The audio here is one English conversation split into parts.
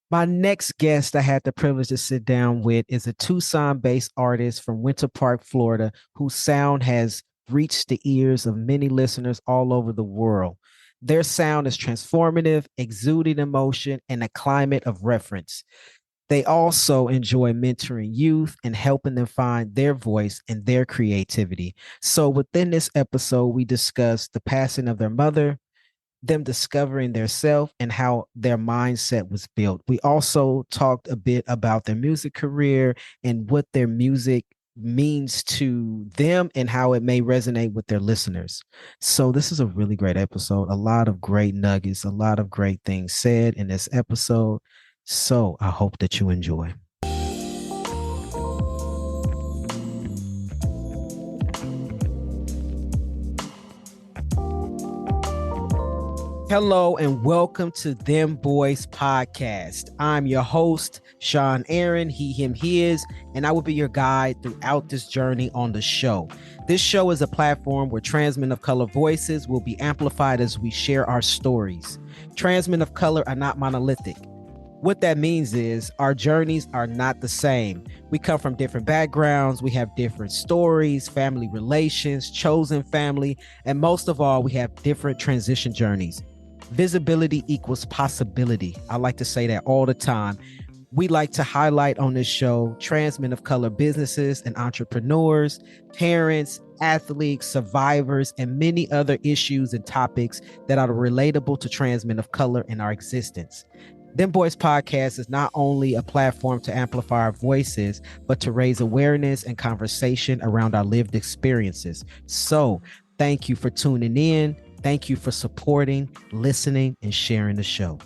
My next guest I had the privilege to sit down with is a Tucson-based artist from Winter Park, Florida, whose sound has reached the ears of many listeners all over the world. Their sound is transformative, exuding emotion, and a climate of reverence. They also enjoy mentoring youth and helping them find their voice and their creativity. So, within this episode, we discuss the passing of their mother, them discovering their self and how their mindset was built. We also talked a bit about their music career and what their music means to them and how it may resonate with their listeners. So this is a really great episode. A lot of great nuggets, a lot of great things said in this episode. So I hope that you enjoy. Hello and welcome to Dem Bois Podcast. I'm your host, Sean Aaron, he, him, his, and I will be your guide throughout this journey on the show. This show is a platform where trans men of color voices will be amplified as we share our stories. Trans men of color are not monolithic. What that means is our journeys are not the same. We come from different backgrounds. We have different stories, family relations, chosen family, and most of all, we have different transition journeys. Visibility equals possibility. I like to say that all the time. We like to highlight on this show trans men of color businesses and entrepreneurs, parents, athletes, survivors, and many other issues and topics that are relatable to trans men of color in our existence. Dem Bois Podcast is not only a platform to amplify our voices, but to raise awareness and conversation around our lived experiences. So thank you for tuning in. Thank you for supporting, listening, and sharing the show.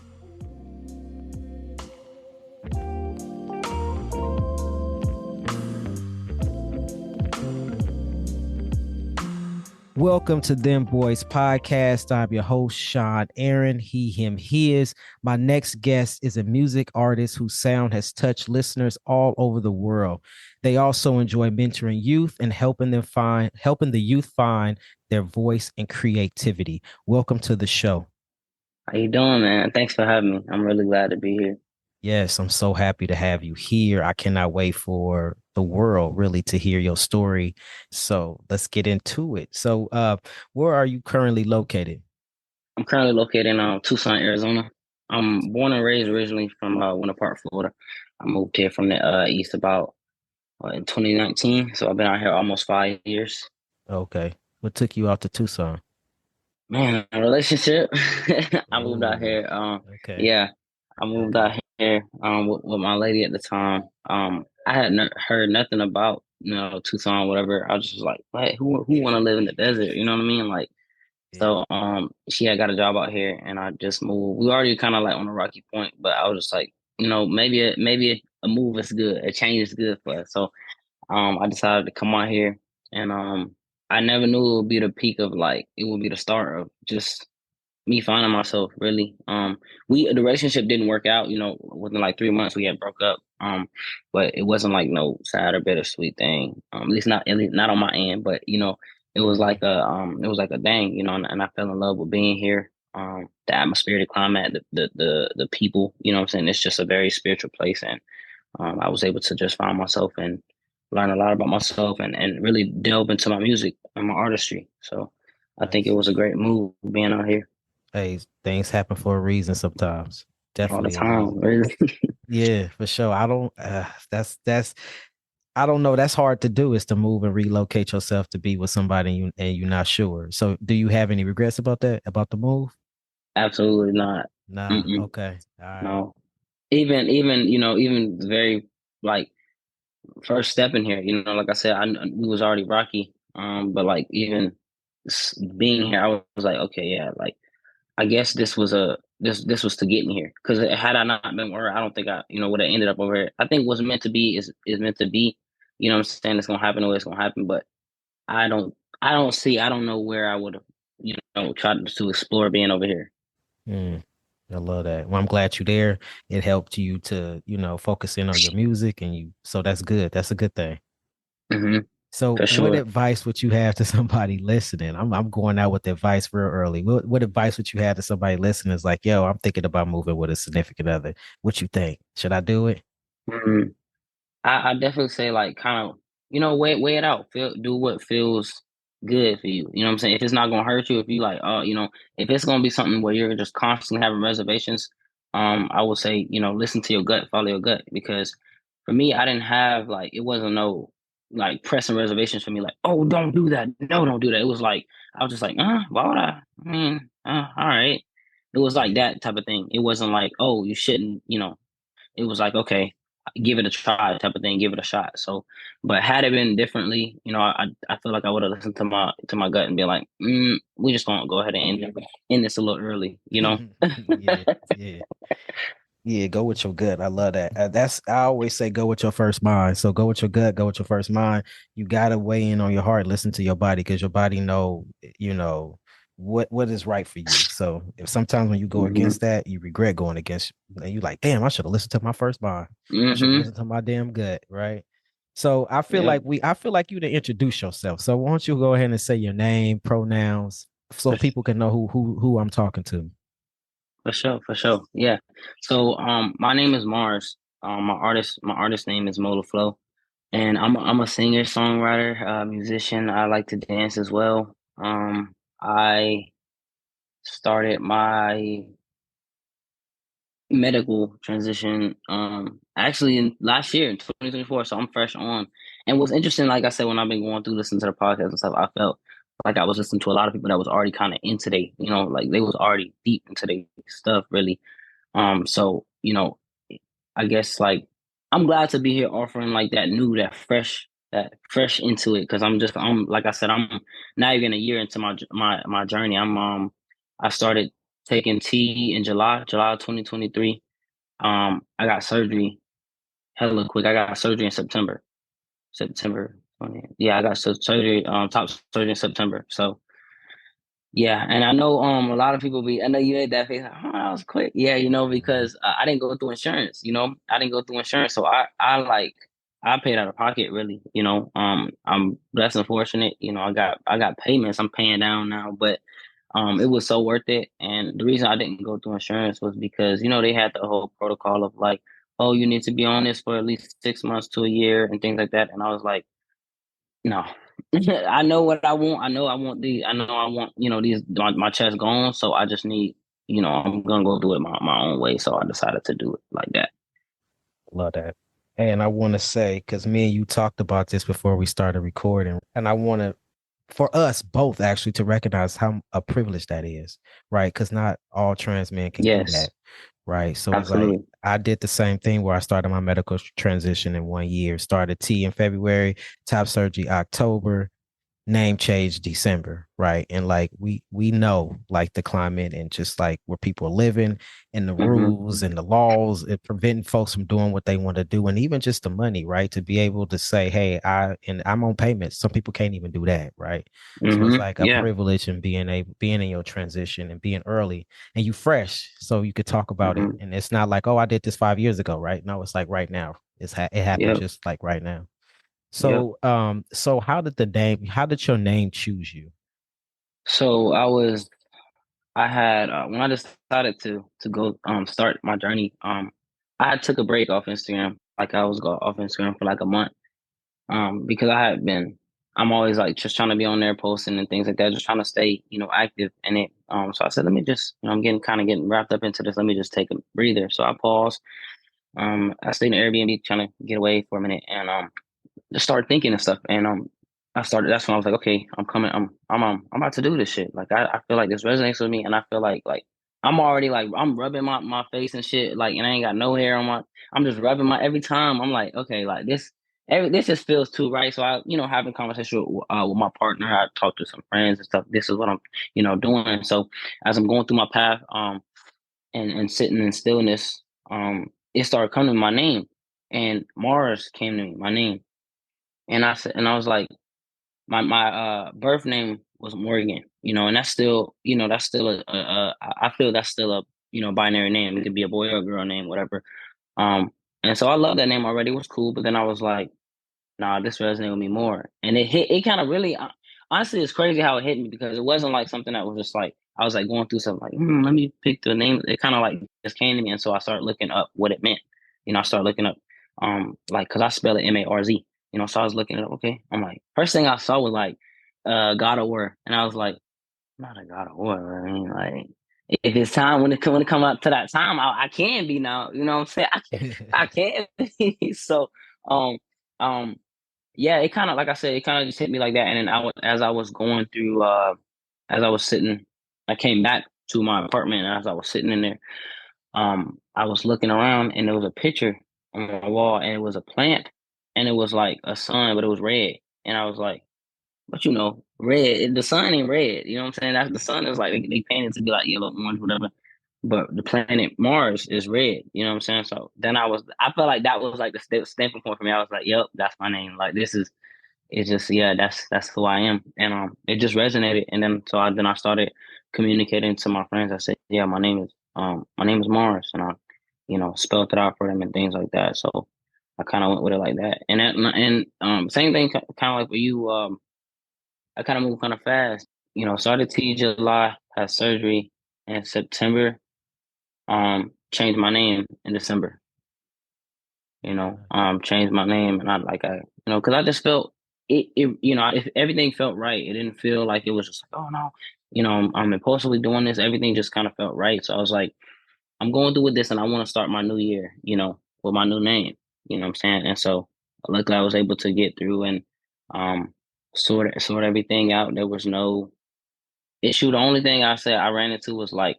Welcome to Dem Bois Podcast. I'm your host, Sean Aaron, he, him, his. My next guest is a music artist whose sound has touched listeners all over the world. They also enjoy mentoring youth and helping the youth find their voice and creativity. Welcome to the show. How you doing, man? Thanks for having me. I'm really glad to be here. Yes, I'm so happy to have you here. I cannot wait for the world really to hear your story. So let's get into it. So where are you currently located? I'm currently located in Tucson, Arizona. I'm born and raised originally from Winter Park, Florida. I moved here from the east about in 2019, so I've been out here almost 5 years. Okay. What took you out to Tucson? Man, a relationship. I moved out Oh, here. okay. Yeah, I moved Okay. out here with my lady at the time. I had heard nothing about Tucson, whatever. I was just like, what? Who want to live in the desert? You know what I mean? Like. Yeah. So she had got a job out here and I just moved. We were already kind of like on a rocky point, but I was just like, maybe a move is good. A change is good for us. So I decided to come out here and I never knew it would be the peak of like it would be the start of just me finding myself really. The relationship didn't work out, within like 3 months we had broke up. But it wasn't like no sad or bittersweet thing. At least not on my end, but Mhm. it was like a dang, and I fell in love with being here. The atmosphere, the climate, the people, what I'm saying? It's just a very spiritual place and I was able to just find myself and learn a lot about myself and really delve into my music and my artistry. So I think it Nice. was a great move being out here Hey, things happen for a reason sometimes. all the Definitely a time. reason. Really. Yeah, for sure. I don't that's I don't know. That's hard to do is to move and relocate yourself to be with somebody and you're not sure. So do you have any regrets about that, about the move? Absolutely not. Nah. Mm-mm, Okay. All right. no. Even very like first step in here. Like I said, we was already rocky. But like even being here, I was like, okay, yeah, like I guess this was to get me here. Because had I not been where I don't think I would have ended up over here. I think what's meant to be is meant to be. You know what I'm saying? It's gonna happen the way it's gonna happen. But I don't I don't know where I would have tried to explore being over here. Mm, I love that. Well, I'm glad you're there. It helped you to, focus in on your music and so that's good. That's a good thing. Hmm. So, for what sure. advice would you have to somebody listening? I'm going out with advice real early. What advice would you have to somebody listening? Is like, yo, I'm thinking about moving with a significant other. What you think? Should I do it? Mm. I definitely say like kind of weigh it out. Do what feels good for you. You know what I'm saying? If it's not gonna hurt you, if you like if it's gonna be something where you're just constantly having reservations, I would say listen to your gut, follow your gut. Because for me, I didn't have like it wasn't no like pressing reservations for me like oh don't do that, no don't do that. It was like I was just like why would I mean all right. It was like Yeah. that type of thing. It wasn't like oh you shouldn't it was like, okay, give it a try type of thing, give it a shot. So, but had it been differently, I feel like I would have listened to my gut and be like, we just gonna go ahead and end this a little early. Yeah, yeah. Yeah, go with your gut. I love that. I always say go with your first mind. So go with your gut, go with your first mind. You gotta weigh in on your heart, listen to your body because your body know what is right for you. So if sometimes when you go hmm against that, you regret going against and you like, damn, I should have listened to my first mind. I should have hmm listened to my damn gut, right? So Yep, I feel like you to introduce yourself. So why don't you go ahead and say your name, pronouns, so for, s- people can know who I'm talking to. for sure, for sure. Yeah. So, my name is Marz. My artist name is Mo LaFlo, and I'm a singer, songwriter, musician. I like to dance as well. I started my medical transition actually in last year in 2024, so I'm fresh on. And what's interesting, like I said, when I've been going through listening to the podcast and stuff, I felt like I was listening to a lot of people that was already kind of into like they was already deep into their stuff really. So I guess like I'm glad to be here offering like that fresh into it because I'm like I said I'm not even a year into my journey. I started taking T in July 2023. I got surgery hella quick. I got surgery in September 20. Yeah, I got surgery top surgery in September. So yeah, and I know a lot of people be I know you made that face like, oh that was quick. Yeah, because I didn't go through insurance, I didn't go through insurance. So I paid out of pocket really, I'm blessed and fortunate, I got payments I'm paying down now, but it was so worth it. And the reason I didn't go through insurance was because, they had the whole protocol of like, oh, you need to be on this for at least 6 months to a year and things like that. And I was like, no, I know what I want. I know I want, these, my chest gone. So I just need, I'm going to go do it my own way. So I decided to do it like that. Love that. And I want to say, because me and you talked about this before we started recording, and I want to, for us both actually, to recognize how a privilege that is, right? Because not all trans men can do Yes, that, right? So it's like absolutely. I did the same thing where I started my medical transition in 1 year, started T in February, top surgery October, name change December, right? And like we know like the climate and just like where people are living and the hmm rules and the laws it preventing folks from doing what they want to do and even just the money, right? To be able to say, hey, I'm on payments. Some people can't even do that, right? So it's like a Yeah. privilege and being in your transition and being early and you fresh so you could talk about it. hmm And it's not like, oh, I did this 5 years ago, right? No, it's like right now. It happened Yep. just like right now. Yep. So how did your name choose you? So I had when I decided to go start my journey. I took a break off Instagram. Like I was go off Instagram for like a month. Because I'm always like just trying to be on there posting and things like that, just trying to stay, active in it. So I said, let me just, I'm getting wrapped up into this. Let me just take a breather. So I paused. I stayed in Airbnb trying to get away for a minute and just started thinking and stuff. And that's when I was like, okay, I'm coming. I'm about to do this shit. Like I feel like this resonates with me, and I feel like I'm already like I'm rubbing my face and shit. Like, and I ain't got no hair on my. I'm just rubbing my every time. I'm like, okay, like this just feels too right. So I, having conversation with my partner. I talked to some friends and stuff. This is what I'm, doing. So as I'm going through my path, and sitting in stillness, it started coming to my name, and Mars came to me, my name, and I was like, my birth name was Morgan, and that's still I feel that's still a binary name. It could be a boy or a girl name, whatever. Um, and so I love that name already. It was cool, but then I was like, nah, this resonated with me more. And it kind of really, honestly, it's crazy how it hit me because it wasn't like something that was just like, I was like going through something like, let me pick the name. It kind of like just came to me. And so I started looking up what it meant. I started looking up, like, cause I spell it Marz, so I was looking it up. Okay. I'm like, first thing I saw was like, God of War. And I was like, not a God of War. I mean, like, if it's time when it come up to that time, I can be now. You know what I'm saying? I can be. So, um, um, yeah, it kind of like I said, it kind of just hit me like that. And then as I was going through, as I was sitting, I came back to my apartment, and as I was sitting in there, I was looking around, and there was a picture on my wall, and it was a plant, and it was like a sun, but it was red, and I was like. But red, the sun ain't red. You know what I'm saying? That's the sun is like they paint it to be like yellow, orange, whatever. But the planet Mars is red. You know what I'm saying? So then I felt like that was like the stamping point for me. I was like, yep, that's my name. Like this is, it's just yeah, that's who I am, and it just resonated. And then I started communicating to my friends. I said, yeah, my name is Mars, and I, spelled it out for them and things like that. So I kind of went with it like that. Same thing, kind of like for you. I kind of moved kind of fast. Started T July, had surgery in September. Changed my name in December. Changed my name, and because I just felt it. If everything felt right, it didn't feel like it was just like, oh no, I'm impulsively doing this. Everything just kind of felt right. So I was like, I'm going through with this, and I want to start my new year, with my new name. You know what I'm saying? And so luckily, I was able to get through and sort everything out. There was no issue. The only thing I said I ran into was like,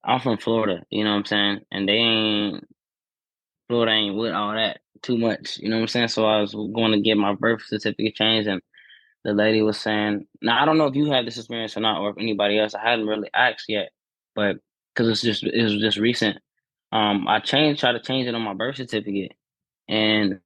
I'm from Florida, you know what I'm saying? And Florida ain't with all that too much, you know what I'm saying? So I was going to get my birth certificate changed, and the lady was saying, now I don't know if you had this experience or not, or if anybody else. I hadn't really asked yet, but because it was just recent. Tried to change it on my birth certificate, and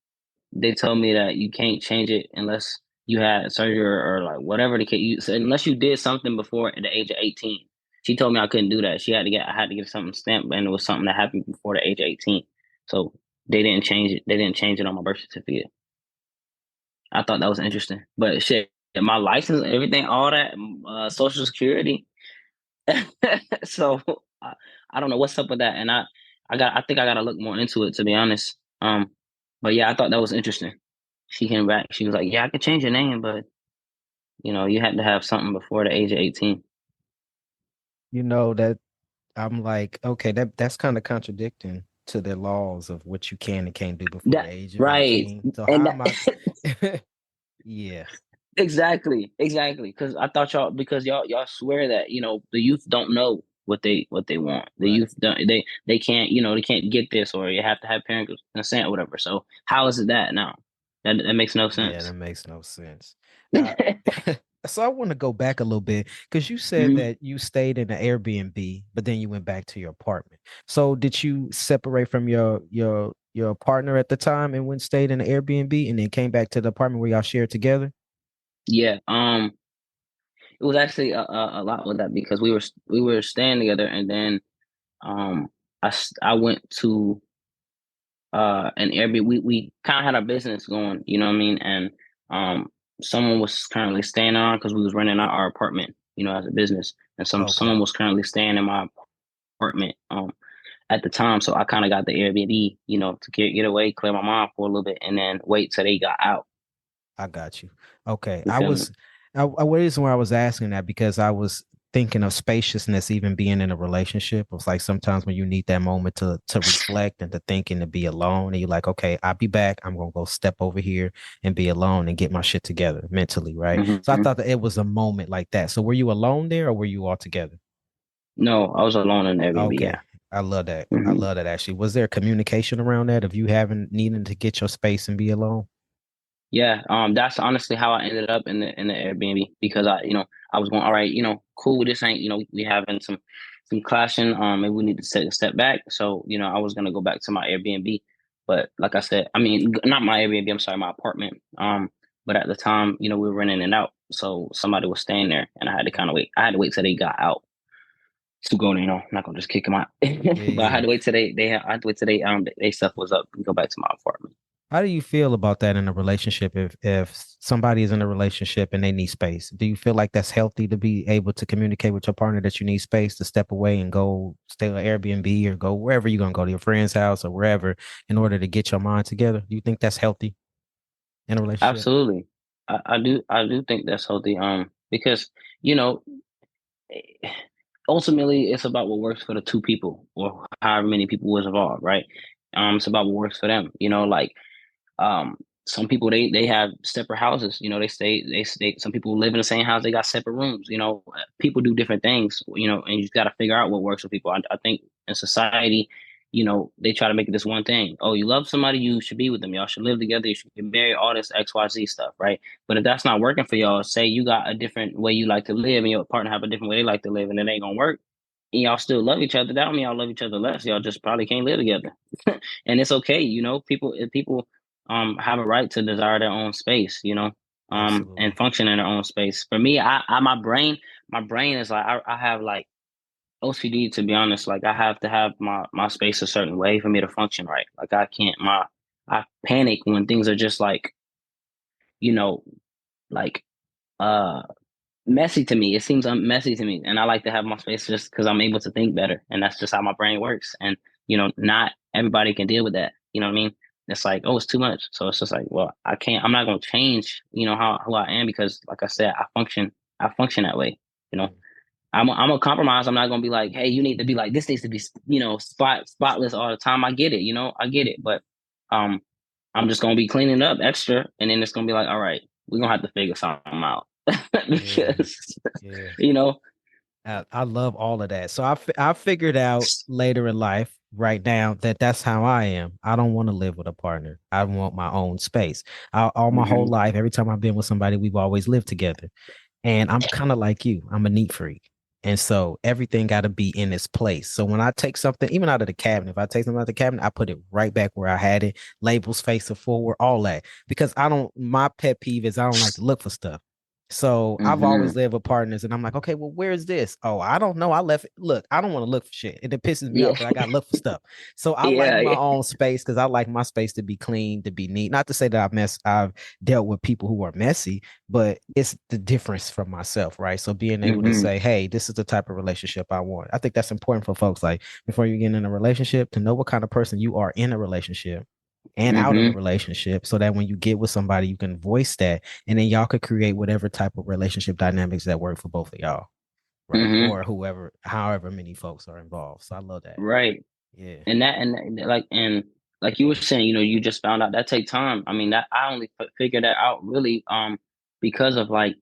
they told me that you can't change it unless you had surgery or like whatever the case. Unless you did something before the age of 18. She told me I couldn't do that. I had to get something stamped, and it was something that happened before the age of 18. So they didn't change it. They didn't change it on my birth certificate. I thought that was interesting. But shit, my license, everything, all that, social security. So I, I don't know what's up with that, and I think I gotta look more into it, to be honest. But yeah, I thought that was interesting. She came back. She was like, "Yeah, I could change your name, but you had to have something before the age of 18." That I'm like, okay, that's kind of contradicting to the laws of what you can and can't do before the That age of right, 18. So and how am I? Yeah, exactly. Because I thought because y'all swear that the youth don't know what they want. The right. youth don't they can't they can't get this, or you have to have parent consent or whatever. So how is it that now? That makes no Yeah, that sense. makes no sense. Now, so I want to go back a little bit because you said Hmm. that you stayed in the Airbnb, but then you went back to your apartment. So did you separate from your partner at the time and went stayed in the Airbnb and then came back to the apartment where y'all shared together? Yeah. It was actually a lot with that because we were staying together, and then um I went to an Airbnb. We kind of had a business going, you know what I mean, and um someone was currently staying on because we was renting out our apartment, as a business, and Okay, someone was currently staying in my apartment at the time. So I kind of got the Airbnb, to get away, clear my mind for a little bit, and then wait till they got out. I got you. Okay, You feel me? I reason why I was asking that because I was thinking of spaciousness even being in a relationship. It's like sometimes when you need that moment to reflect and to think and to be alone, and you're like, okay, I'll be back. I'm gonna go step over here and be alone and get my shit together mentally, right? So I Hmm. thought that it was a moment like that. So were you alone there or were you all together? No, I was alone in Airbnb. Okay. Yeah. I love that. I Hmm. love that actually. Was there communication around that of you having needing to get your space and be alone? Yeah, that's honestly how I ended up in the Airbnb because I was going, all right, cool. This ain't, we having some clashing. Maybe we need to take a step back. So I was gonna go back to my Airbnb, but like I said, I mean, not my Airbnb. I'm sorry, my apartment. But at the time, we were renting it out, so somebody was staying there, and I had to kind of wait. I had to wait till they got out to go. I'm not gonna just kick them out, Yeah, but I yeah. had to wait till I had to wait till they stuff was up and go back to my apartment. How do you feel about that in a relationship? If somebody is in a relationship and they need space, do you feel like that's healthy to be able to communicate with your partner that you need space to step away and go stay at Airbnb or go wherever you're gonna go to your friend's house or wherever in order to get your mind together? Do you think that's healthy in a relationship? Absolutely. I do think that's healthy. Because, you know, eh, ultimately it's about what works for the two people or however many people was involved, right? It's about what works for them. Like um some people they have separate houses, they stay some people live in the same house, they got separate rooms, people do different things, and you just got to figure out what works for people. I think in society, they try to make it this one thing. Oh, you love somebody, you should be with them, y'all should live together, you should get married, all this XYZ stuff, right? But if that's not working for y'all, say you got a different way you like to live and your partner have a different way they like to live, and it ain't gonna work, and y'all still love each other, that don't mean y'all love each other less. Y'all just probably can't live together. And it's okay, people have a right to desire their own space, and Absolutely. function in their own space. For me, my brain is like I have like OCD, to be honest. Like I have to have my space a certain way for me to function right. Like I can't my I panic when things are just like, you know, like uh messy to me. It seems messy to me, and I like to have my space just because I'm able to think better, and that's just how my brain works. And not everybody can deal with that. You know what I mean? It's like, oh, it's too much. So it's just like, well, I can't. I'm not going to change. How who I am because, like I said, I function. I function that way. You know, I'm a compromise. I'm not going to be like, hey, you need to be like this needs to be spotless all the time. I get it. I get it. But um, I'm just going to be cleaning up extra, and then it's going to be like, all right, we're gonna have to figure something out. Yeah. Because Yeah. you know I love all of that. So I figured out later in life, right now, that that's how I am. I don't want to live with a partner. I want my own space. All my whole hmm life, every time I've been with somebody, we've always lived together. And I'm kind of like you. I'm a neat freak. And so everything got to be in its place. So when I take something, even out of the cabinet, if I take something out of the cabinet, I put it right back where I had it, labels facing forward, all that. Because my pet peeve is I don't like to look for stuff. So I've always hmm lived with partners, and I'm like, okay, well, where's this? Oh, I don't know. I left it. Look, I don't want to look for shit. It pisses me off yeah because I got to look for stuff. So I like yeah my yeah own space because I like my space to be clean, to be neat. Not to say that I've dealt with people who are messy, but it's the difference from myself, right? So being able to hmm say, hey, this is the type of relationship I want. I think that's important for folks. Like before you get in a relationship, to know what kind of person you are in a relationship and out of a hmm relationship, so that when you get with somebody, you can voice that, and then y'all could create whatever type of relationship dynamics that work for both of y'all, right? hmm Or whoever, however many folks are involved. So I love that. right. Yeah. And you were saying, you just found out that take time. I mean, that I only figured that out really because of like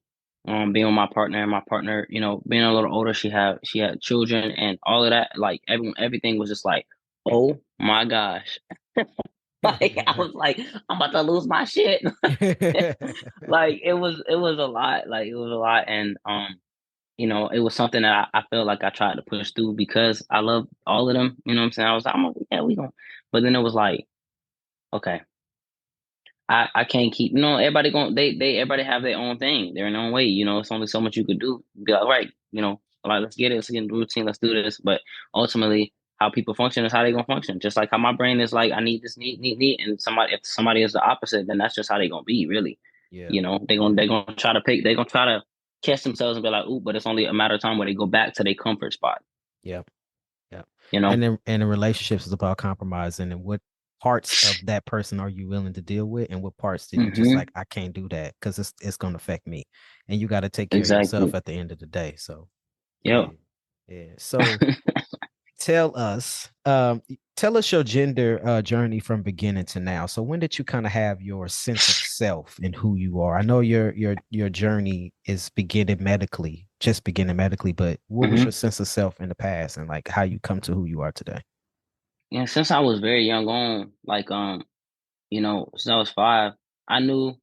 being with my partner, and my partner, being a little older, she had children and all of that. Like everything was just like, oh my gosh. Like I was like, I'm about to lose my shit. Like it was a lot. Like it was a lot. And it was something that I felt like I tried to push through because I love all of them. You know what I'm saying? I was like, yeah, we going. But then it was like, okay, I can't keep, everybody going, everybody have their own thing, their own way. It's only so much you could do. Be like, all right, like, let's get it, let's get in the routine, let's do this. But ultimately, how people function is how they gonna function. Just like how my brain is like, I need this, need, and if somebody is the opposite, then that's just how they gonna be, really. Yeah. They're gonna try to they're gonna try to catch themselves and be like, ooh, but it's only a matter of time where they go back to their comfort spot. Yeah. Yeah. You know. And in relationships is about compromising, and what parts of that person are you willing to deal with, and what parts do you just hmm like, I can't do that because it's gonna affect me. And you got to take care of yourself Exactly. at the end of the day. So Yep. yeah. Yeah. So tell us, tell us your gender journey from beginning to now. So when did you kind of have your sense of self and who you are? I know your journey is just beginning medically, but what was your hmm sense of self in the past and like how you come to who you are today? Yeah. Since I was very young on, like, since I was 5, I knew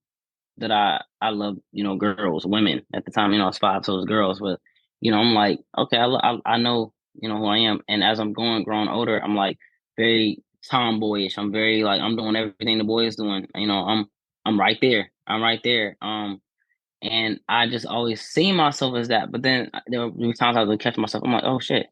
that I love, girls, women. At the time, I was 5, so it was girls. But I'm like, okay, I know, who I am. And as I'm growing older, I'm like very tomboyish. I'm very like I'm doing everything the boy is doing. I'm right there. I'm right there. And I just always see myself as that. But then there were times I would catch myself. I'm like, oh shit,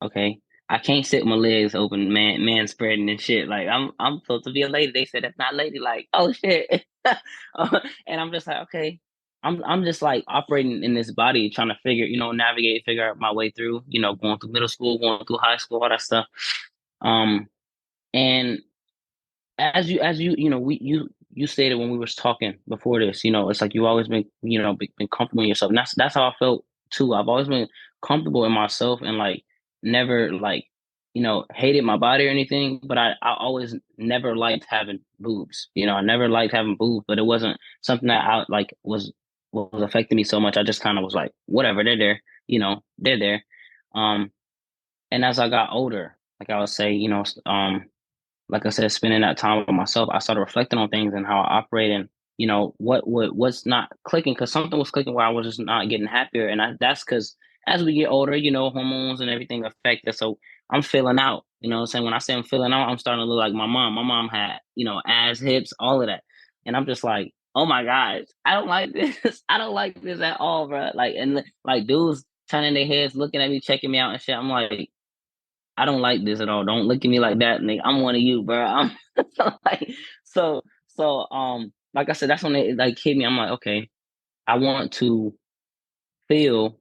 okay. I can't sit with my legs open, man spreading and shit. Like I'm supposed to be a lady. They said that's not lady. Like, oh shit. And I'm just like, okay. I'm just like operating in this body, trying to navigate, figure out my way through, going through middle school, going through high school, all that stuff. Um, and as you stated when we was talking before this, it's like you've always been, been comfortable in yourself. And that's how I felt too. I've always been comfortable in myself and like never like, hated my body or anything, but I always never liked having boobs. I never liked having boobs, but it wasn't something that I like was affecting me so much. I just kind of was like, whatever, they're there, they're there. Um, and as I got older, like I would say, like I said, spending that time with myself, I started reflecting on things and how I operate and, what's not clicking, because something was clicking where I was just not getting happier. And that's because as we get older, hormones and everything affect us. So I'm filling out, what I'm saying? When I say I'm filling out, I'm starting to look like my mom. My mom had, ass, hips, all of that. And I'm just like, oh my God, I don't like this. I don't like this at all, bro. Like, and like dudes turning their heads, looking at me, checking me out and shit. I'm like, I don't like this at all. Don't look at me like that, nigga. I'm one of you, bro. I'm like, like I said, that's when it like hit me. I'm like, okay, I want to feel,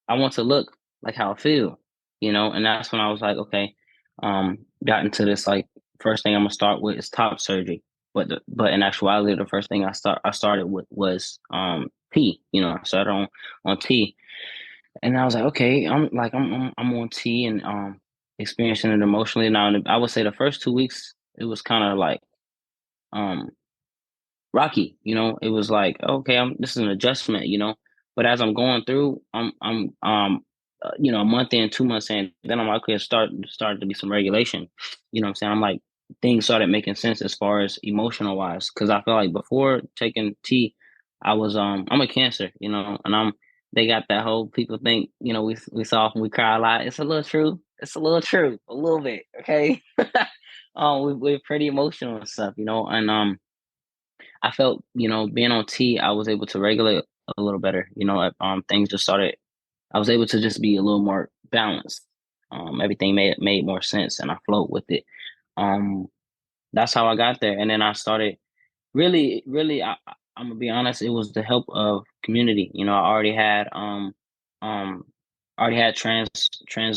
I want to look like how I feel, and that's when I was like, okay, got into this like first thing I'm gonna start with is top surgery. But in actuality, the first thing I started with was P. I started on T. And I was like, okay, I'm on T and experiencing it emotionally now. And I would say the first 2 weeks it was kind of like um rocky, It was like, okay, this is an adjustment, But as I'm going through, a month in, 2 months in, then I'm like, okay, it started to be some regulation. What I'm saying? I'm like things started making sense as far as emotional wise, because I feel like before taking T, I was I'm a Cancer, and they got that whole people think, we soft and we cry a lot. It's a little true. It's a little true, a little bit, okay. We're pretty emotional and stuff, and I felt, being on T, I was able to regulate a little better. Things just started. I was able to just be a little more balanced. Everything made more sense, and I flowed with it. Um, that's how I got there, and then I started really, really. I'm gonna be honest. It was the help of community. I um, already had trans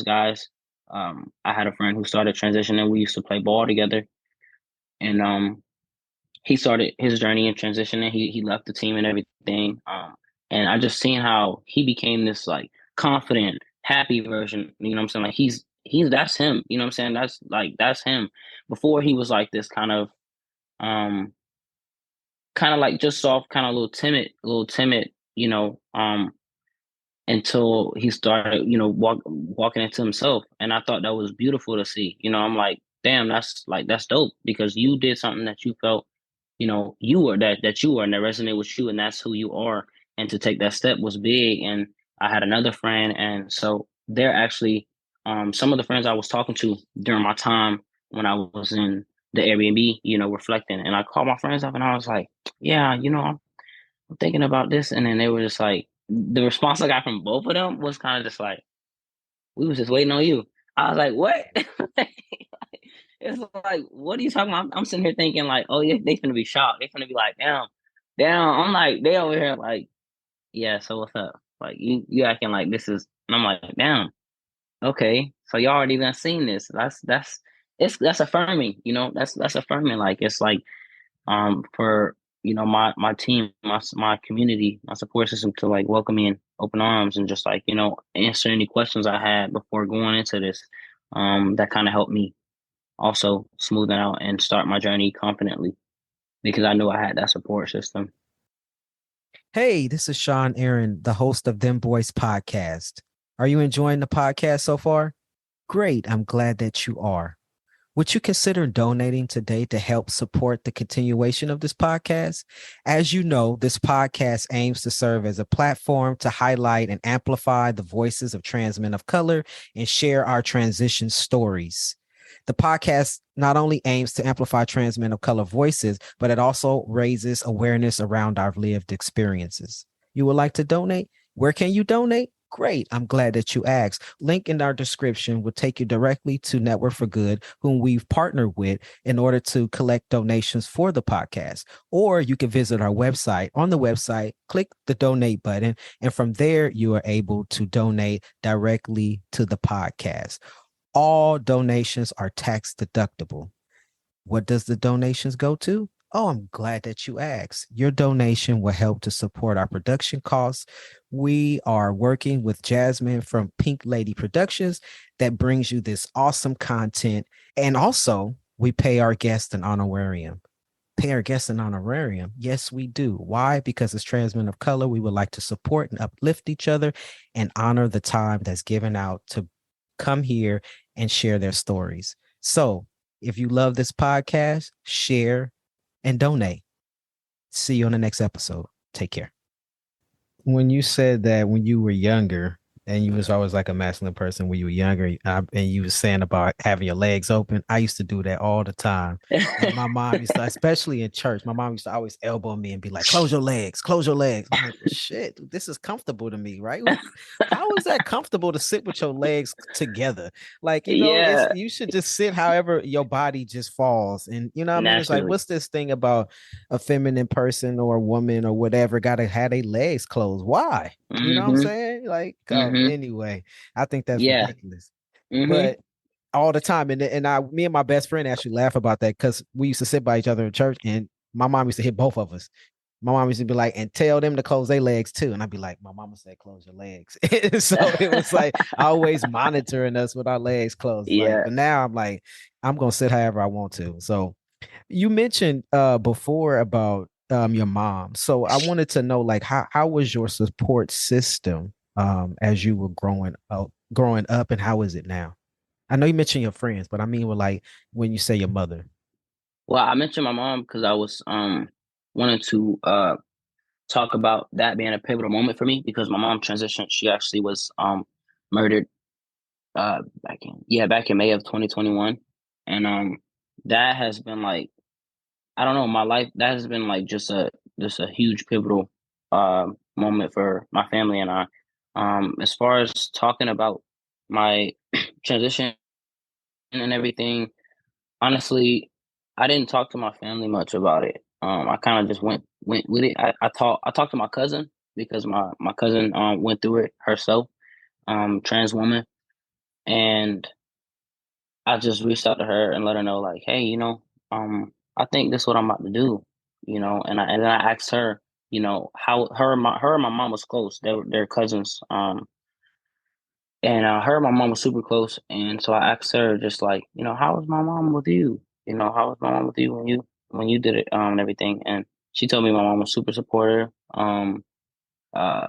guys. I had a friend who started transitioning. We used to play ball together, and he started his journey in transition and he left the team and everything. And I just seen how he became this like confident, happy version. What I'm saying? Like he's that's him. What I'm saying? That's him. Before he was like this um kind of like just soft, kind of a little timid, until he started, walking into himself. And I thought that was beautiful to see. I'm like, damn, that's dope because you did something that you felt, you were that you were and that resonated with you and that's who you are. And to take that step was big. And I had another friend. And so they're actually some of the friends I was talking to during my time when I was in the Airbnb, reflecting. And I called my friends up and I was like, yeah, I'm thinking about this. And then they were just like, the response I got from both of them was kind of just like, we was just waiting on you. I was like, what? It's like, what are you talking about? I'm sitting here thinking like, oh yeah, they finna be shocked. They finna be like, damn, damn. I'm like, they over here like, yeah, so what's up? Like you acting like this is, and I'm like, damn, okay. So y'all already done seen this. That's affirming, that's affirming. Like it's like for my team, my community, my support system to like welcome me in open arms and just like answer any questions I had before going into this. That kind of helped me also smoothen out and start my journey confidently because I knew I had that support system. Hey, this is Sean Aaron, the host of Dem Bois Podcast. Are you enjoying the podcast so far? Great. I'm glad that you are. Would you consider donating today to help support the continuation of this podcast? As you know, this podcast aims to serve as a platform to highlight and amplify the voices of trans men of color and share our transition stories. The podcast not only aims to amplify trans men of color voices, but it also raises awareness around our lived experiences. You would like to donate? Where can you donate? Great. I'm glad that you asked. Link in our description will take you directly to Network for Good, whom we've partnered with in order to collect donations for the podcast. Or you can visit our website. On the website, click the donate button, and from there, you are able to donate directly to the podcast. All donations are tax deductible. What does the donations go to? Oh, I'm glad that you asked. Your donation will help to support our production costs. We are working with Jasmine from Pink Lady Productions that brings you this awesome content. And also, we pay our guests an honorarium. Pay our guests an honorarium. Yes, we do. Why? Because as trans men of color, we would like to support and uplift each other and honor the time that's given out to come here and share their stories. So if you love this podcast, share and donate. See you on the next episode. Take care. When you said that when you were younger and you was always like a masculine person when you were younger, and you was saying about having your legs open, I used to do that all the time. And my mom used to, especially in church, my mom used to always elbow me and be like, close your legs, close your legs. I'm like, well, shit, this is comfortable to me, right? How is that comfortable to sit with your legs together? Like, Yeah, you should just sit however your body just falls. And you know what I mean? It's like, naturally. what's this thing about a feminine person or a woman or whatever gotta have their legs closed? Why? You know what I'm Mm-hmm. saying? Like, Mm-hmm. anyway, I think that's Yeah. ridiculous. Mm-hmm. But all the time, me and my best friend actually laugh about that because we used to sit by each other in church, and my mom used to hit both of us. My mom used to be like, and tell them to close their legs too. And I'd be like, my mama said, close your legs. So it was like always monitoring us with our legs closed. Like, Yeah. but now I'm like, I'm gonna sit however I want to. So you mentioned before about your mom. So I wanted to know like how was your support system as you were growing up, and how is it now? I know you mentioned your friends, but I mean with like when you say your mother. Well, I mentioned my mom because I was wanting to talk about that being a pivotal moment for me because my mom transitioned. She actually was murdered back in May of 2021. And that has been like, I don't know, my life that has been like just a huge pivotal moment for my family and I. As far as talking about my transition and everything, honestly, I didn't talk to my family much about it. I kind of just went with it. I talked to my cousin because my cousin went through it herself, trans woman, and I just reached out to her and let her know like, hey, I think this is what I'm about to do, and then I asked her, how her and my mom was close. They're cousins, and her and my mom was super close, and so I asked her just like, how was my mom with you? How was my mom with you when you did it, and everything? And she told me my mom was super supportive. Uh,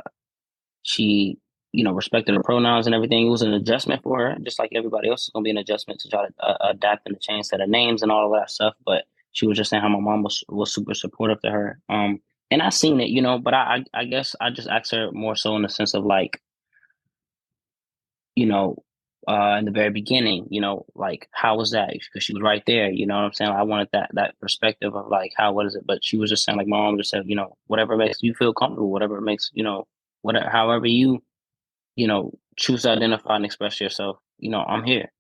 she, respected her pronouns and everything. It was an adjustment for her, just like everybody else. It's gonna be an adjustment to try to adapt and change set of names and all of that stuff. But she was just saying how my mom was super supportive to her. And I seen it, but I guess I just asked her more so in the sense of like, you know, in the very beginning, like how was that? Because she was right there, you know what I'm saying? I wanted that perspective of like what is it? But she was just saying like my mom just said, whatever makes you feel comfortable, whatever makes, whatever however you, choose to identify and express yourself, I'm here.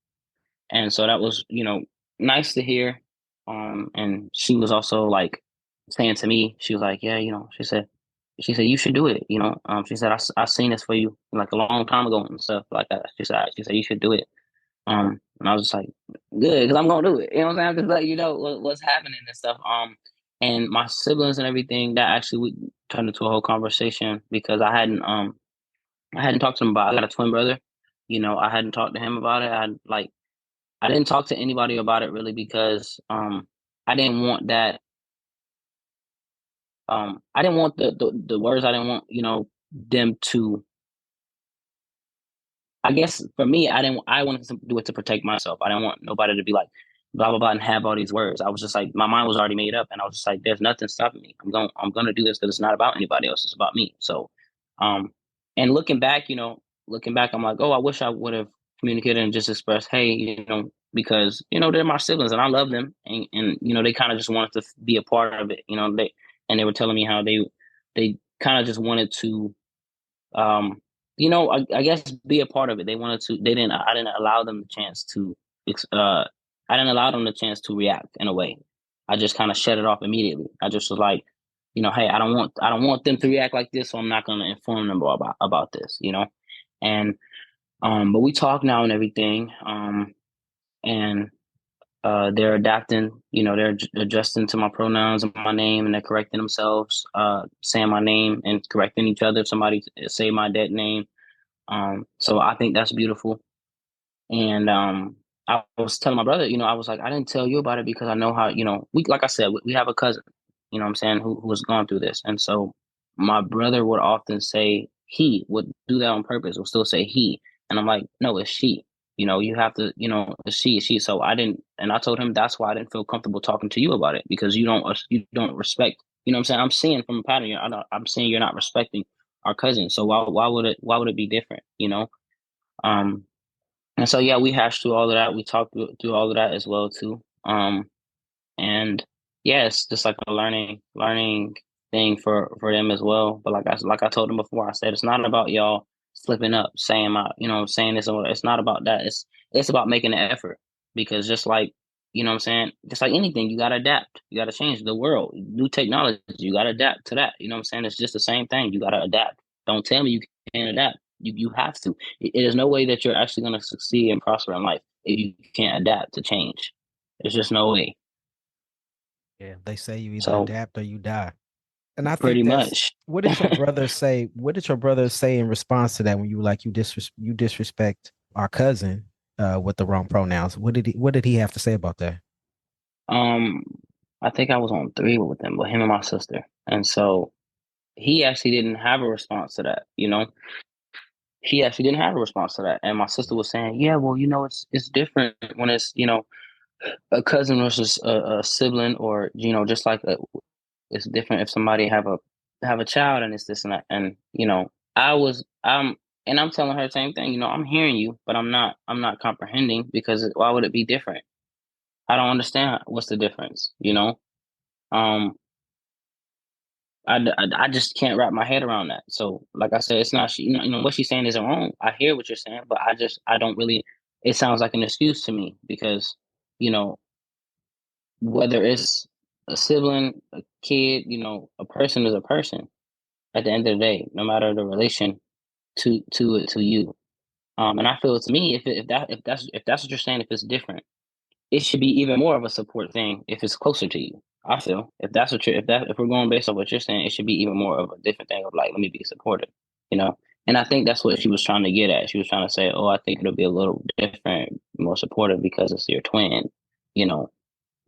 And so that was, nice to hear. And she was also like saying to me, she was like, yeah, she said you should do it. She said I seen this for you like a long time ago and stuff like that. She said you should do it. And I was just like, good, because I'm gonna do it. You know what I'm saying? I'm just let you know what's happening and stuff. And my siblings and everything that actually turned into a whole conversation because I hadn't talked to him about it. I got a twin brother. I hadn't talked to him about it. I didn't talk to anybody about it really because I didn't want that. I didn't want the words. I didn't want them to. I guess for me, I didn't. I wanted to do it to protect myself. I didn't want nobody to be like blah blah blah and have all these words. I was just like my mind was already made up, and I was just like, "There's nothing stopping me. I'm gonna do this because it's not about anybody else. It's about me." So, um, and looking back, I'm like, "Oh, I wish I would have communicated and just expressed, hey, because they're my siblings and I love them, and they kind of just wanted to be a part of it. They were telling me how they kind of just wanted to um I guess be a part of it. They wanted to. They didn't. I didn't allow them the chance to. I didn't allow them the chance to react in a way. I just kind of shut it off immediately. I just was like, hey, I don't want them to react like this, so I'm not going to inform them about this. And but we talk now and everything. And they're adapting. They're adjusting to my pronouns and my name, and they're correcting themselves, saying my name and correcting each other if somebody say my dead name. So I think that's beautiful. And I was telling my brother, I was like, I didn't tell you about it because I know how, we, like I said, we have a cousin, what I'm saying, who has gone through this. And so my brother would often say he would do that on purpose, would still say he. And I'm like, no, it's she. You have to, it's she. So I didn't, and I told him that's why I didn't feel comfortable talking to you about it, because you don't respect, what I'm saying? I'm seeing from a pattern, I'm seeing you're not respecting our cousin. So why would it be different, Um, and so yeah, we hashed through all of that. We talked through all of that as well too. And yeah, it's just like a learning thing for them as well. But like I told them before, I said it's not about y'all slipping up, saying saying this, or it's not about that. It's about making an effort, because just like, what I'm saying, just like anything, you gotta adapt. You gotta change the world, new technology. You gotta adapt to that. You know what I'm saying? It's just the same thing. You gotta adapt. Don't tell me you can't adapt. You have to. There's no way that you're actually gonna succeed and prosper in life if you can't adapt to change. There's just no way. Yeah, they say you either So adapt or you die. And I pretty think that's much. what did your brother say? What did your brother say in response to that when you were like you disrespect our cousin with the wrong pronouns? What did he have to say about that? Um, I think I was on three with him, with him and my sister. And so he actually didn't have a response to that. He actually didn't have a response to that. And my sister was saying, yeah, well, it's different when it's, a cousin versus a sibling, or, just like it's different if somebody have a child and it's this and that. And, I'm telling her the same thing, I'm hearing you, but I'm not comprehending, because why would it be different? I don't understand what's the difference. Um, I just can't wrap my head around that. So, like I said, it's not she. What she's saying isn't wrong. I hear what you're saying, but I don't really. It sounds like an excuse to me, because you know whether it's a sibling, a kid, a person is a person. At the end of the day, no matter the relation to you. And I feel, to me, if that's what you're saying, if it's different, it should be even more of a support thing if it's closer to you. I feel, if we're going based on what you're saying, it should be even more of a different thing of like, let me be supportive, you know. And I think that's what she was trying to get at. She was trying to say, oh, I think it'll be a little different, more supportive because it's your twin, you know,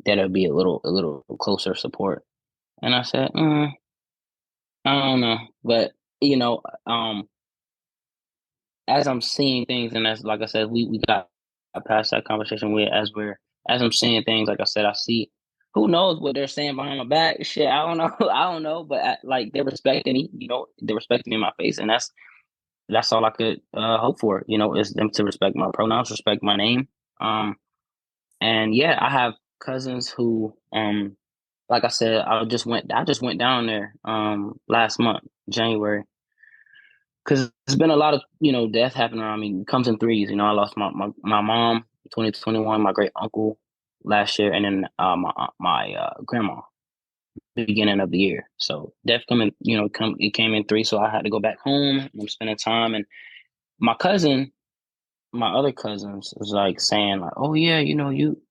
that'll be a little closer support. And I said, I don't know, but you know, um, as I'm seeing things, and as like I said, we got past that conversation with as I'm seeing things, like I said, I see who knows what they're saying behind my back. Shit, I don't know, I don't know, but like they're respecting me, they're respecting me in my face, and that's all I could hope for, is them to respect my pronouns, respect my name, and yeah, I have cousins who, like I said, I just went down there last month, January, because there's been a lot of death happening around me. It comes in threes. I lost my mom 2021, my great uncle last year, and then my grandma the beginning of the year. So death coming, it came in three. So I had to go back home. I'm spending time, and my cousin, my other cousins was like saying like, "Oh yeah, you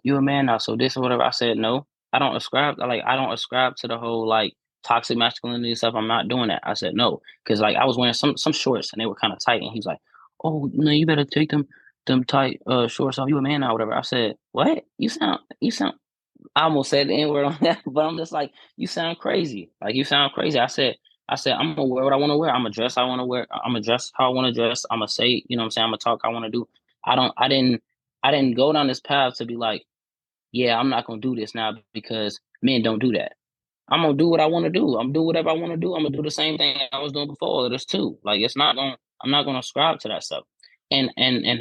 a man now, so this or whatever." I said, "No, I don't ascribe to the whole like toxic masculinity stuff. I'm not doing that." I said no, because like I was wearing some shorts and they were kind of tight, and he's like, "Oh no, you better take them tight shorts off. You a man now, whatever." I said, "What? You sound." I almost said the N word on that, but I'm just like, you sound crazy. Like you sound crazy. I said, I'm gonna wear what I want to wear. I'm gonna dress how I want to wear. I'm gonna dress how I want to dress. I'm gonna say, what I'm saying, I'm gonna talk how I want to do. I didn't go down this path to be like, yeah, I'm not gonna do this now because men don't do that. I'm gonna do what I want to do. I'm gonna do whatever I want to do. I'm gonna do the same thing I was doing before. There's two. Like I'm not gonna ascribe to that stuff. And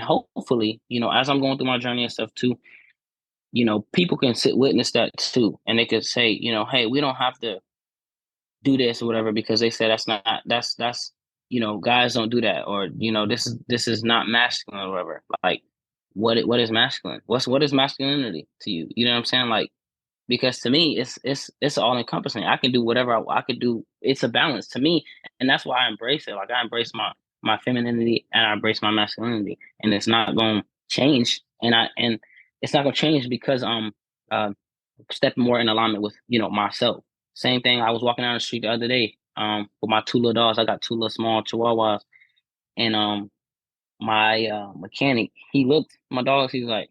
hopefully, as I'm going through my journey and stuff too, people can sit witness that too, and they could say, hey, we don't have to do this or whatever because they said that's not that's guys don't do that, or this is not masculine or whatever. Like, what is masculine? What is masculinity to you? You know what I'm saying? Like, because to me, it's all encompassing. I can do whatever I could do. It's a balance to me, and that's why I embrace it. Like, I embrace my femininity and I embrace my masculinity, and it's not going to change. And it's not going to change because uh, stepping more in alignment with myself. Same thing. I was walking down the street the other day with my two little dogs. I got two little small chihuahuas, and my mechanic, he looked at my dogs. He's like,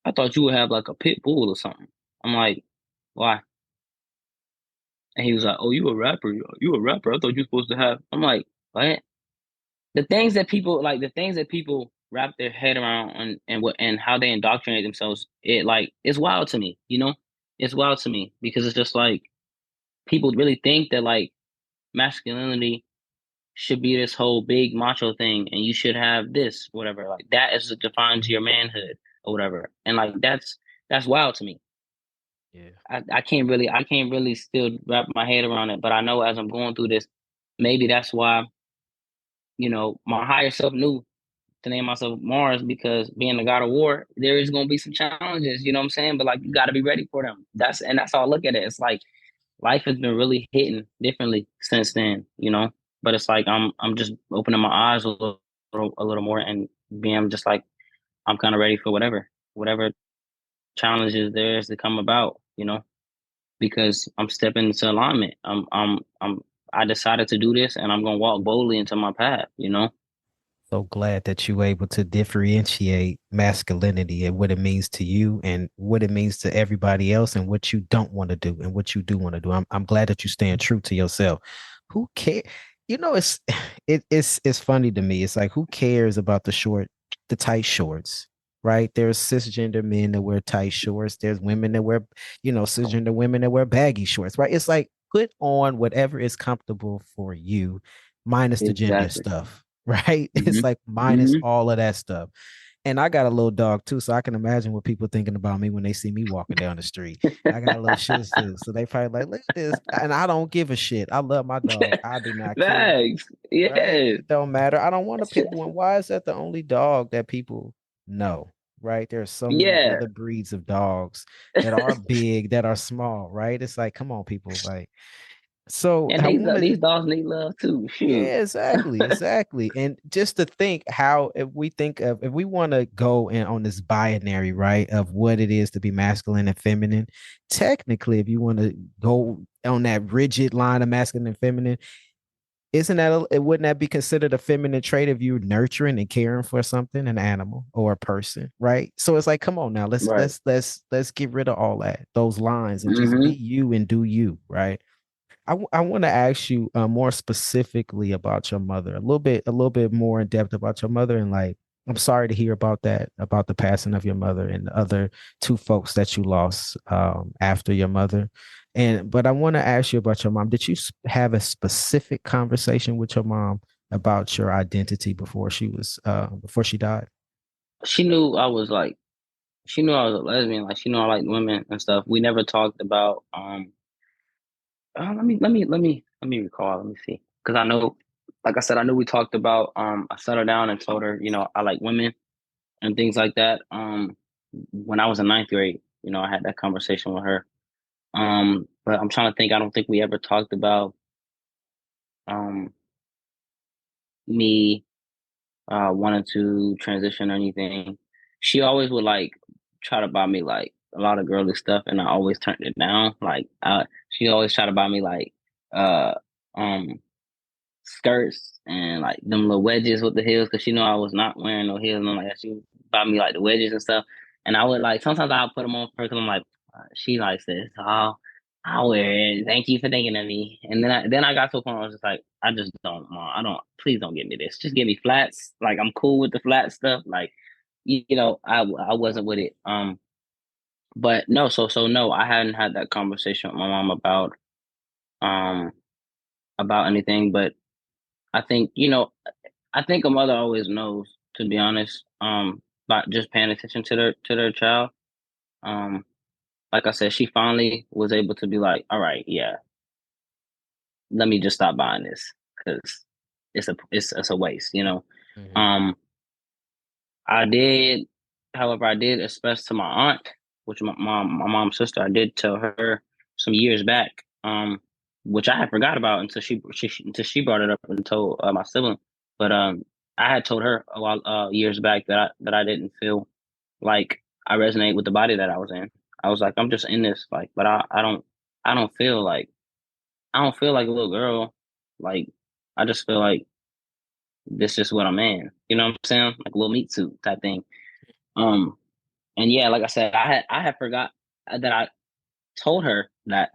I thought you would have like a pit bull or something. I'm like, why? And he was like, "Oh, you a rapper? You a rapper? I thought you were supposed to have." I'm like, "What?" The things that people wrap their head around and how they indoctrinate themselves, it's wild to me. It's wild to me because it's just like people really think that like masculinity should be this whole big macho thing, and you should have this, whatever. Like that is what defines your manhood or whatever. And like that's wild to me. Yeah. I can't really still wrap my head around it, but I know as I'm going through this, maybe that's why, my higher self knew to name myself Mars, because being the god of war, there is gonna be some challenges, you know what I'm saying? But like you gotta be ready for them. That's how I look at it. It's like life has been really hitting differently since then. But it's like I'm just opening my eyes a little more and being just like I'm kind of ready for whatever challenges there is to come about. Because I'm stepping into alignment. I decided to do this and I'm gonna walk boldly into my path. So glad that you're able to differentiate masculinity and what it means to you and what it means to everybody else and what you don't want to do and what you do want to do. I'm glad that you stand true to yourself. Who cares? It's it's funny to me. It's like who cares about the tight shorts, right? There's cisgender men that wear tight shorts. There's women that wear, cisgender women that wear baggy shorts, right? It's like put on whatever is comfortable for you, minus the gender Exactly. stuff, right? It's Hmm. like minus Hmm. all of that stuff. And I got a little dog too, so I can imagine what people thinking about me when they see me walking down the street. I got a little shih tzu, so they probably like, look at this. And I don't give a shit. I love my dog. I do not care. Thanks. Right? Yes. It don't matter. I don't want a pit bull. And why is that the only dog that people know? Right? There's so many Yeah. other breeds of dogs that are big, that are small, right? It's like, come on, people. Like, so And I these want to these dogs need love too. Shoot. yeah, exactly, exactly. And just to think how if we want to go in on this binary, right, of what it is to be masculine and feminine, technically, if you want to go on that rigid line of masculine and feminine, wouldn't that be considered a feminine trait if you're nurturing and caring for something, an animal or a person, right? So it's like, come on now, let's Right. let's let's get rid of all those lines and just be Hmm. you and do you, right? I want to ask you more specifically about your mother, a little bit more in depth about your mother, and like, I'm sorry to hear about that, about the passing of your mother and the other two folks that you lost after your mother. But I want to ask you about your mom. Did you have a specific conversation with your mom about your identity before she died? She knew I was like, she knew I was a lesbian. Like she knew I liked women and stuff. We never talked about. Let me recall. Let me see. Because I know, like I said, I knew we talked about. I sat her down and told her, I like women and things like that. When I was in ninth grade, I had that conversation with her. But I'm trying to think. I don't think we ever talked about um me wanting to transition or anything. She always would like try to buy me like a lot of girly stuff, and I always turned it down. She always tried to buy me like uh um skirts and like them little wedges with the heels, because she know I was not wearing no heels and nothing like that. She would buy me like the wedges and stuff, and I would like sometimes I'll put them on for her because I'm like, she likes this. Oh, I'll wear it. Thank you for thinking of me. And then I got to a point where I was just like, I just don't want. I don't. Please don't give me this. Just give me flats. Like I'm cool with the flat stuff. Like I wasn't with it. But no. So no, I hadn't had that conversation with my mom um about anything. But I think I think a mother always knows, to be honest, by just paying attention to their child. Um, like I said, she finally was able to be like, all right, yeah, let me just stop buying this, because it's a waste, you know. Mhm. Um, I did, however, I did express to my aunt, which my mom's sister. I did tell her some years back, which I had forgot about until she brought it up and told my sibling. But I had told her a while years back that I didn't feel like I resonate with the body that I was in. I was like, I'm just in this, like, but I don't feel like I don't feel like a little girl. Like, I just feel like this is what I'm in. You know what I'm saying? Like a little meat suit type thing. Um, and yeah, like I said, I had forgot that I told her that.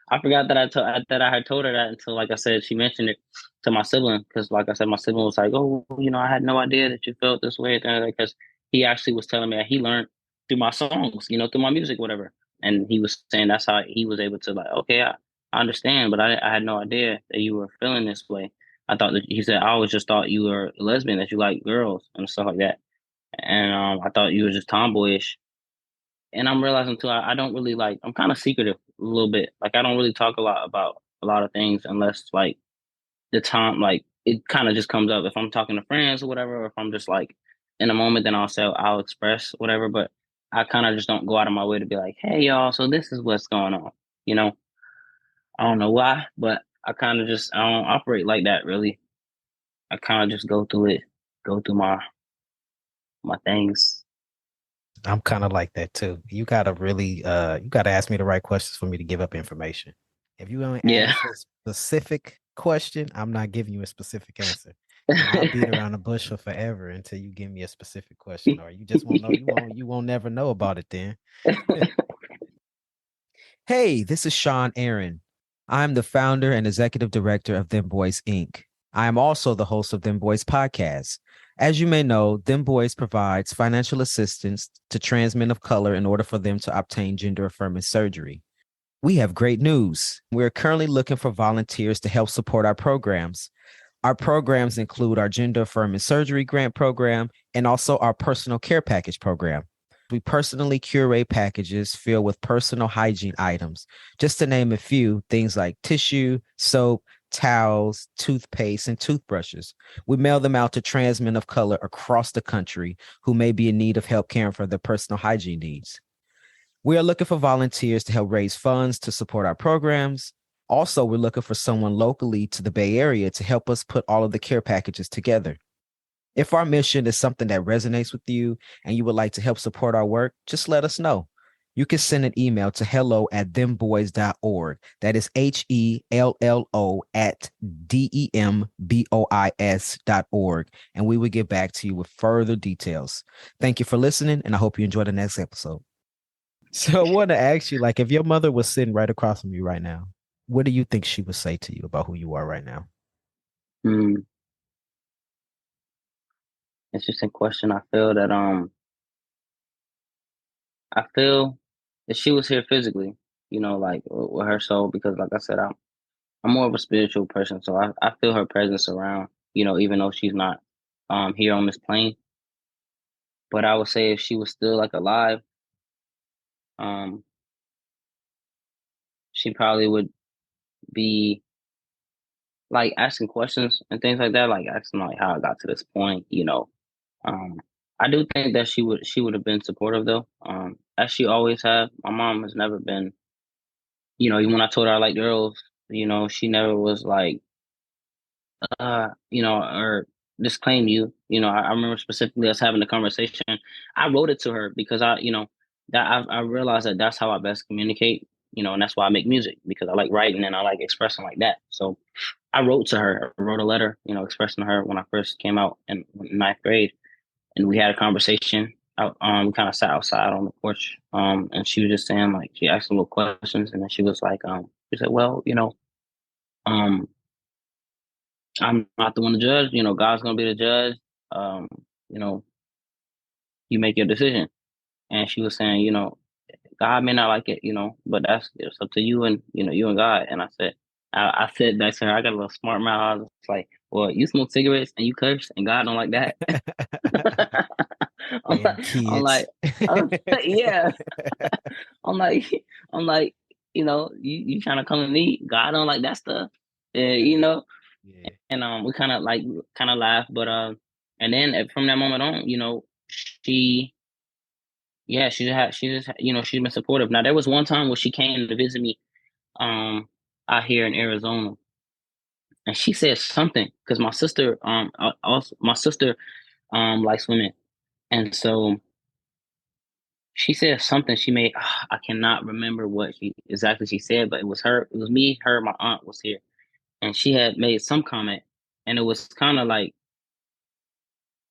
I forgot that that I had told her that until, like I said, she mentioned it to my sibling. Because, like I said, my sibling was like, "Oh, you know, I had no idea that you felt this way." Because he actually was telling me that he learned through my songs, you know, through my music, whatever. And he was saying that's how he was able to, like, okay, I understand, but I had no idea that you were feeling this way. I thought that he said I always just thought you were a lesbian, that you like girls and stuff like that, and I thought you were just tomboyish. And I'm realizing too, I don't really like. I'm kind of secretive a little bit. Like I don't really talk a lot about a lot of things unless like the time, like it kind of just comes up if I'm talking to friends or whatever, or if I'm just like in a moment, then I'll express whatever. But I kind of just don't go out of my way to be like, hey y'all, so this is what's going on. You know, I don't know why, but I kind of just I don't operate like that really. I kind of just go through it, go through my things. I'm kind of like that too. You gotta really you gotta ask me the right questions for me to give up information. If you don't Yeah. ask a specific question, I'm not giving you a specific answer. And I'll beat around the bush for forever until you give me a specific question, or you just won't know. You won't never know about it then. Hey, this is Sean Aaron. I'm the founder and executive director of Dem Bois Inc. I am also the host of Dem Bois Podcast. As you may know, Dem Bois provides financial assistance to trans men of color in order for them to obtain gender affirming surgery. We have great news. We're currently looking for volunteers to help support our programs. Our programs include our gender affirming surgery grant program and also our personal care package program. We personally curate packages filled with personal hygiene items. Just to name a few, things like tissue, soap, towels, toothpaste, and toothbrushes. We mail them out to trans men of color across the country who may be in need of help caring for their personal hygiene needs. We are looking for volunteers to help raise funds to support our programs. Also, we're looking for someone locally to the Bay Area to help us put all of the care packages together. If our mission is something that resonates with you and you would like to help support our work, just let us know. You can send an email to hello@themboys.org. That is HELLO at DEMBOIS.org. And we will get back to you with further details. Thank you for listening, and I hope you enjoy the next episode. So I want to ask you, like, if your mother was sitting right across from you right now, what do you think she would say to you about who you are right now? Mm, interesting question. I feel if she was here physically, you know, like with her soul, because like I said, I'm more of a spiritual person, so I feel her presence around, you know, even though she's not here on this plane. But I would say if she was still like alive, um, she probably would be like asking questions and things like that, like asking like how I got to this point, you know. Um, I do think that she would have been supportive though, as she always have. My mom has never been, you know, even when I told her I like girls, you know, she never was like, you know, or disclaim you. You know, I remember specifically us having the conversation. I wrote it to her because you know, that I realized that that's how I best communicate. You know, and that's why I make music because I like writing and I like expressing like that. So I wrote to her, I wrote a letter, you know, expressing to her when I first came out in ninth grade, and we had a conversation. We kind of sat outside on the porch, and she was just saying like she asked some little questions, and then she was like, she said, "Well, you know, um, I'm not the one to judge. You know, God's gonna be the judge. Um, you know, you make your decision." And she was saying, you know, God may not like it, you know, but that's it's up to you and you know you and God. And I said back to her, I got a little smart mouth. I was like, well, you smoke cigarettes and you curse, and God don't like that. Damn I'm kids. like, yeah. I'm like, I'm like, you know, you trying to come at me? God don't like that stuff, you know. Yeah. And we kind of laughed, but and then from that moment on, she yeah, she just she's been supportive. Now there was one time where she came to visit me out here in Arizona, and she said something because my sister also my sister likes women, and so she said something. She made I cannot remember what she exactly she said, but it was her. It was me, her, my aunt was here, and she had made some comment, and it was kind of like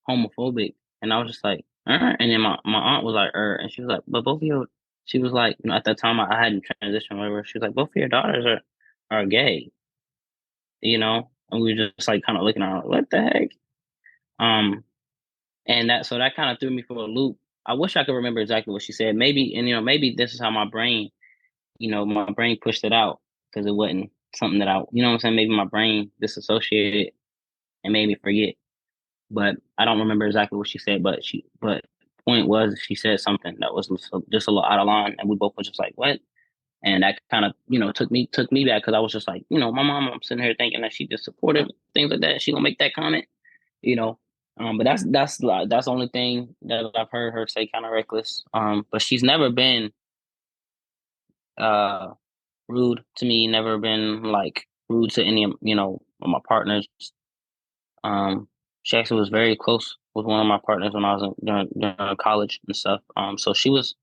homophobic, and I was just like, and then my aunt was like, and she was like, but both of your, she was like, at that time I hadn't transitioned, whatever. She was like, both of your daughters are gay, and we were just like kind of looking at her, like, what the heck, um, and that kind of threw me for a loop. I wish I could remember exactly what she said. Maybe, and maybe this is how my brain pushed it out because it wasn't something that what I'm saying. Maybe my brain disassociated and made me forget. But I don't remember exactly what she said. But point was, she said something that was just a little out of line, and we both were just like, "What?" And that kind of took me back because I was just like, my mom. I'm sitting here thinking that she just supportive things like that. She gonna make that comment, you know. But that's the only thing that I've heard her say, kind of reckless. But she's never been uh rude to me. Never been like rude to any of my partners. Um, she actually was very close with one of my partners when I was during college and stuff. So she was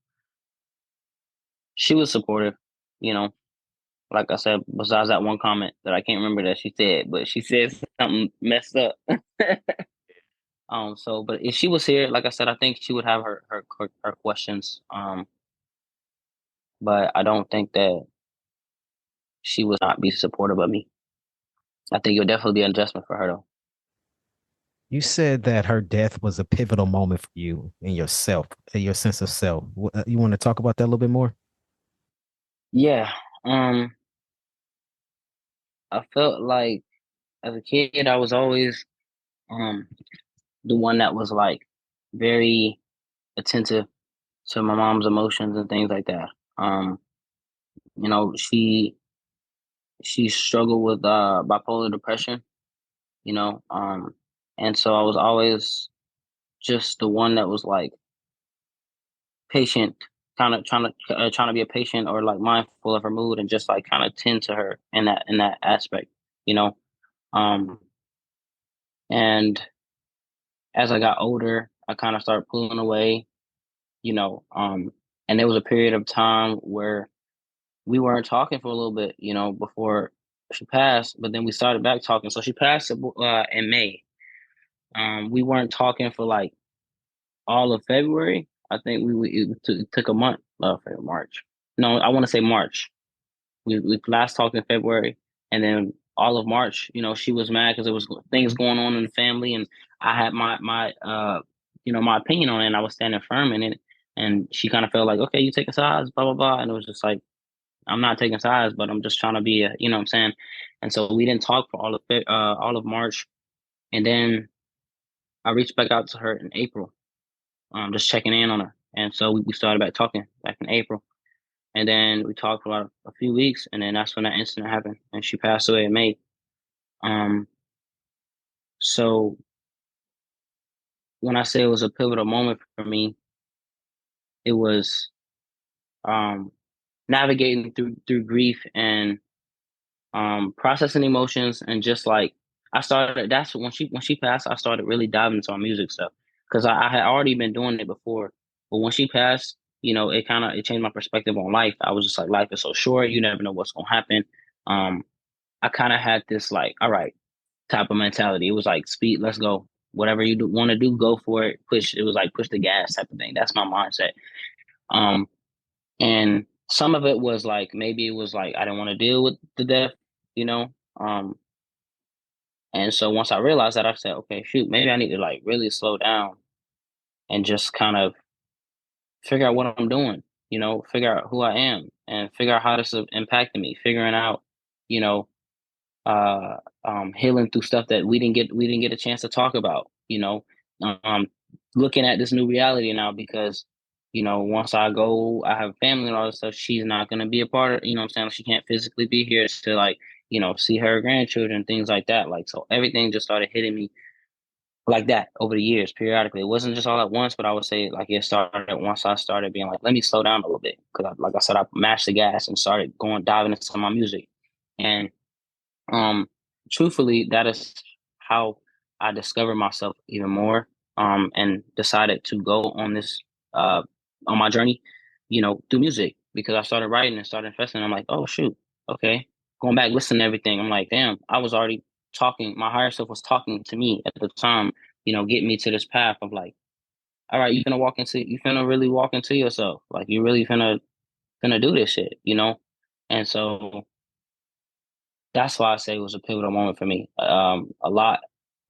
supportive, you know. Like I said, besides that one comment that I can't remember that she said, but she said something messed up. But if she was here, like I said, I think she would have her questions. But I don't think that she would not be supportive of me. I think it would definitely be an adjustment for her though. You said that her death was a pivotal moment for you in yourself, in your sense of self. You want to talk about that a little bit more? Yeah. Um, I felt like as a kid, I was always um the one that was like very attentive to my mom's emotions and things like that. Um, she struggled with bipolar depression, you know, um, and so I was always just the one that was like patient, kind of trying to be a patient or like mindful of her mood and just like kind of tend to her in that aspect, you know. Um, and as I got older, I kind of started pulling away, you know. And there was a period of time where we weren't talking for a little bit, before she passed. But then we started back talking. So she passed in May. We weren't talking for like all of February. I think it took a month. March. No, I want to say March. We last talked in February, and then all of March. She was mad because there was things going on in the family, and I had my opinion on it, and I was standing firm in it. And she kind of felt like, okay, you taking sides, blah blah blah, and it was just like, I'm not taking sides, but I'm just trying to be you know what I'm saying. And so we didn't talk for all of March, and then I reached back out to her in April, just checking in on her. And so we started back talking back in April. And then we talked for about a few weeks, and then that's when that incident happened, and she passed away in May. Um, so when I say it was a pivotal moment for me, it was um, navigating through grief and processing emotions, and just like I started. That's when she passed. I started really diving into my music stuff because I had already been doing it before, but when she passed, it changed my perspective on life. I was just like, life is so short. You never know what's gonna happen. Um, I kind of had this like, all right, type of mentality. It was like, speed, let's go. Whatever you want to do, go for it. Push. It was like push the gas type of thing. That's my mindset. Um, and some of it was like maybe it was like I didn't want to deal with the death, you know. Um, and so once I realized that, I said, okay, shoot, maybe I need to like really slow down and just kind of figure out what I'm doing, figure out who I am and figure out how this is impacting me, figuring out, you know, uh, healing through stuff that we didn't get a chance to talk about, um, looking at this new reality now because, once I go, I have a family and all this stuff. She's not going to be a part of, what I'm saying? She can't physically be here to like, see her grandchildren, things like that. Like, so everything just started hitting me like that over the years, periodically. It wasn't just all at once, but I would say like it started once I started being like, let me slow down a little bit. Cause like I said, I mashed the gas and started diving into my music. And um, truthfully, that is how I discovered myself even more. And decided to go on this uh on my journey, through music because I started writing and started investing. I'm like, oh shoot, okay. Going back, listening to everything, I'm like, damn, I was already talking. My higher self was talking to me at the time, getting me to this path of like, all right, you finna really walk into yourself. Like you really finna do this shit. And so that's why I say it was a pivotal moment for me. A lot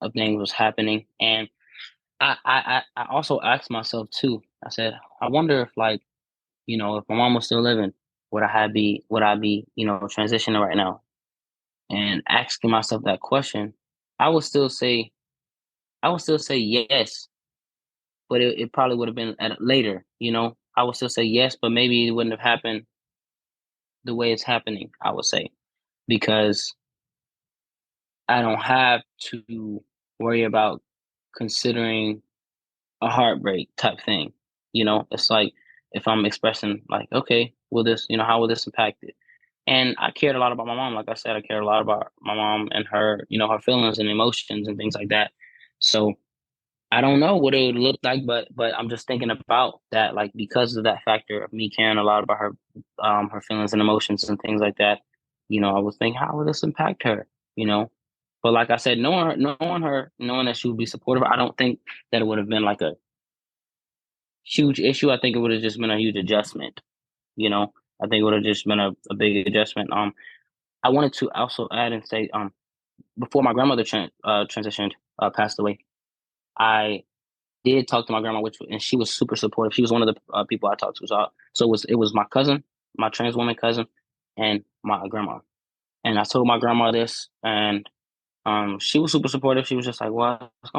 of things was happening, and I also asked myself too. I said, I wonder if like if my mom was still living, would I be transitioning right now? And asking myself that question, I would still say I would still say yes, but it probably would have been at later. I would still say yes, but maybe it wouldn't have happened the way it's happening. I would say because I don't have to worry about considering a heartbreak type thing. It's like if I'm expressing like, okay, how will this impact it? And I cared a lot about my mom. Like I said, I cared a lot about my mom and her, her feelings and emotions and things like that. So I don't know what it would look like, but I'm just thinking about that, like because of that factor of me caring a lot about her feelings and emotions and things like that. I was thinking, how will this impact her? You know, but like I said, knowing that she would be supportive, I don't think that it would have been like a huge issue. I think it would have just been a huge adjustment. You know, I think it would have just been a big adjustment. I wanted to also add and say, before my grandmother transitioned, passed away, I did talk to my grandma, and she was super supportive. She was one of the people I talked to. So it was my cousin, my trans woman cousin, and my grandma. And I told my grandma this, and she was super supportive. She was just like, "Well, it's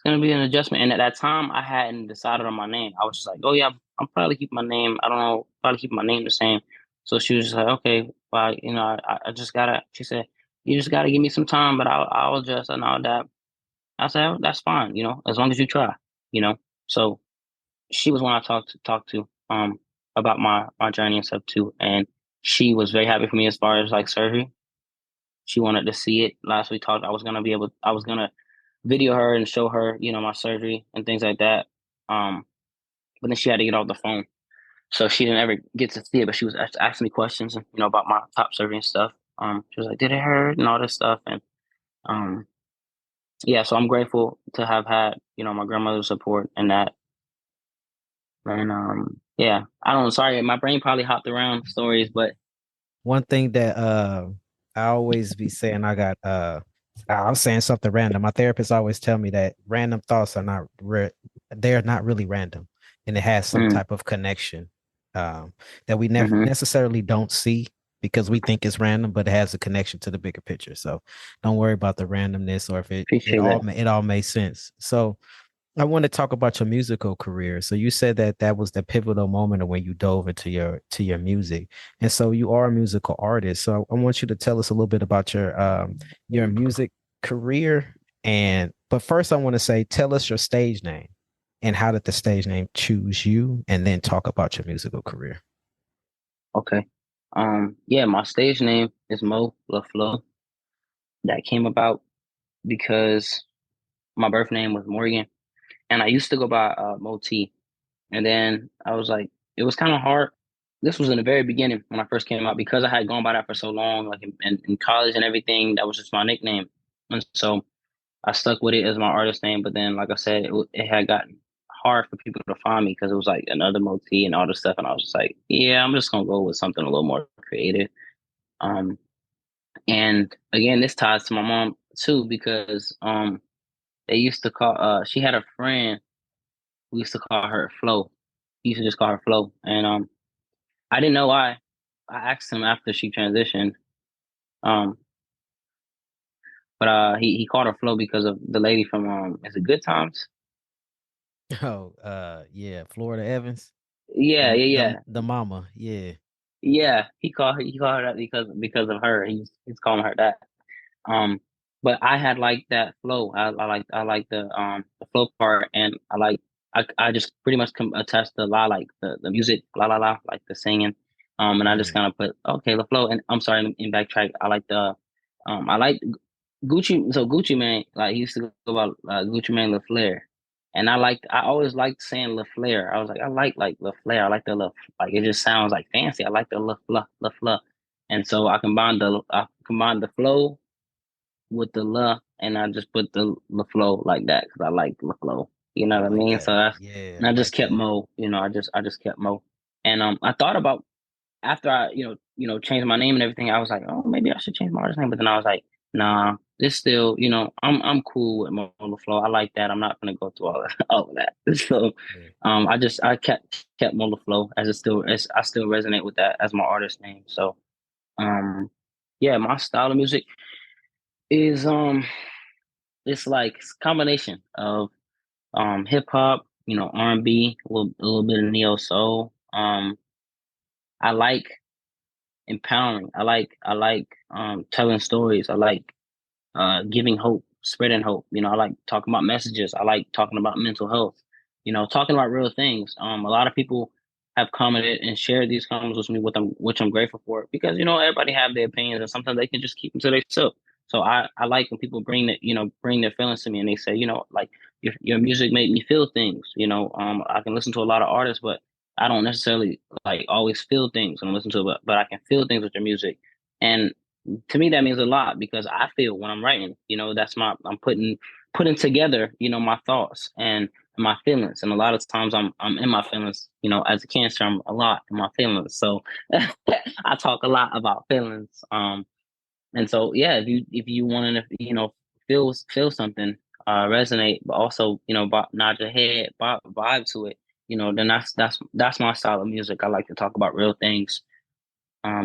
gonna be an adjustment." And at that time, I hadn't decided on my name. I was just like, "Oh yeah, I'm probably keeping my name. I don't know, probably keeping my name the same." So she was just like, "Okay, well, I just gotta." She said, "You just gotta give me some time, but I'll adjust and all that." I said, "Oh, that's fine, as long as you try." You know. So she was one I talked to about my journey and stuff too, and she was very happy for me as far as like surgery. She wanted to see it. Last we talked, I was gonna video her and show her, my surgery and things like that. Um, but then she had to get off the phone, so she didn't ever get to see it. But she was asking me questions, about my top surgery and stuff. She was like, "Did it hurt?" and all this stuff, and um, yeah. So I'm grateful to have had, my grandmother's support and that. And yeah, I don't. Sorry, my brain probably hopped around stories, but One thing that I always be saying, I'm saying something random. My therapist always tell me that random thoughts are they're not really random, and it has some mm, type of connection that we never mm-hmm, necessarily don't see because we think it's random, but it has a connection to the bigger picture. So don't worry about the randomness or if appreciate that. it all makes sense. So I want to talk about your musical career. So you said that that was the pivotal moment of when you dove into your music, and so you are a musical artist. So I want you to tell us a little bit about your music career. And but first, I want to say, tell us your stage name and how did the stage name choose you, and then talk about your musical career. Okay. Yeah, my stage name is Mo LaFlo. That came about because my birth name was Morgan, and I used to go by Mo T. And then I was like, it was kind of hard. This was in the very beginning when I first came out because I had gone by that for so long, like in college and everything. That was just my nickname, and so I stuck with it as my artist name. But then, like I said, it had gotten hard for people to find me because it was like another Mo T and all this stuff, and I was just like, yeah, I'm just gonna go with something a little more creative. Um, and again, this ties to my mom too because they used to call she had a friend who used to call her Flo. He used to just call her Flo, and I didn't know why. I asked him after she transitioned, um, but he called her Flo because of the lady from is it Good Times? Oh, yeah, Florida Evans, Yeah, yeah, yeah. the mama, yeah. Yeah, he called her that because of her. He's calling her that. Um, but I had like that flow. I like the flow part, and I just pretty much attach the la like the music la la la like the singing. And I just Mhm. kind of put okay the flow. And I'm sorry in backtrack. I like Gucci. So Gucci Man, like he used to go about Gucci Man LaFleur. And I always liked saying LaFleur. I was like LaFleur. I like the like it just sounds like fancy. I like the LaFleur. And so I combined the flow with the la, and I just put the LaFlo like that because I like LaFlo. You know I what I like mean? So that. that's Yeah, and I I just like kept that. Mo. I just kept Mo. And I thought about after I changed my name and everything. I was like, oh, maybe I should change my artist name. But then I was like, nah, this still, I'm cool with Mo LaFlo. I like that. I'm not gonna go through all of that. So, Yeah. I kept Mo LaFlo as I still resonate with that as my artist name. So, um, yeah, my style of music is it's like it's a combination of hip hop, R&B, a little bit of neo soul. I like empowering. I like telling stories. I like giving hope, spreading hope. I like talking about messages. I like talking about mental health. Talking about real things. A lot of people have commented and shared these comments with me, which I'm grateful for because everybody have their opinions and sometimes they can just keep them to themselves. So I like when people bring their feelings to me and they say like your music made me feel things. I can listen to a lot of artists, but I don't necessarily like always feel things when I listen to it, but I can feel things with your music. And to me that means a lot because I feel when I'm writing, I'm putting together, my thoughts and my feelings. And a lot of times I'm in my feelings, as a cancer, I'm a lot in my feelings. So I talk a lot about feelings. And so yeah, if you want to, feel something, resonate, but also, nod your head, vibe to it, then that's my style of music. I like to talk about real things,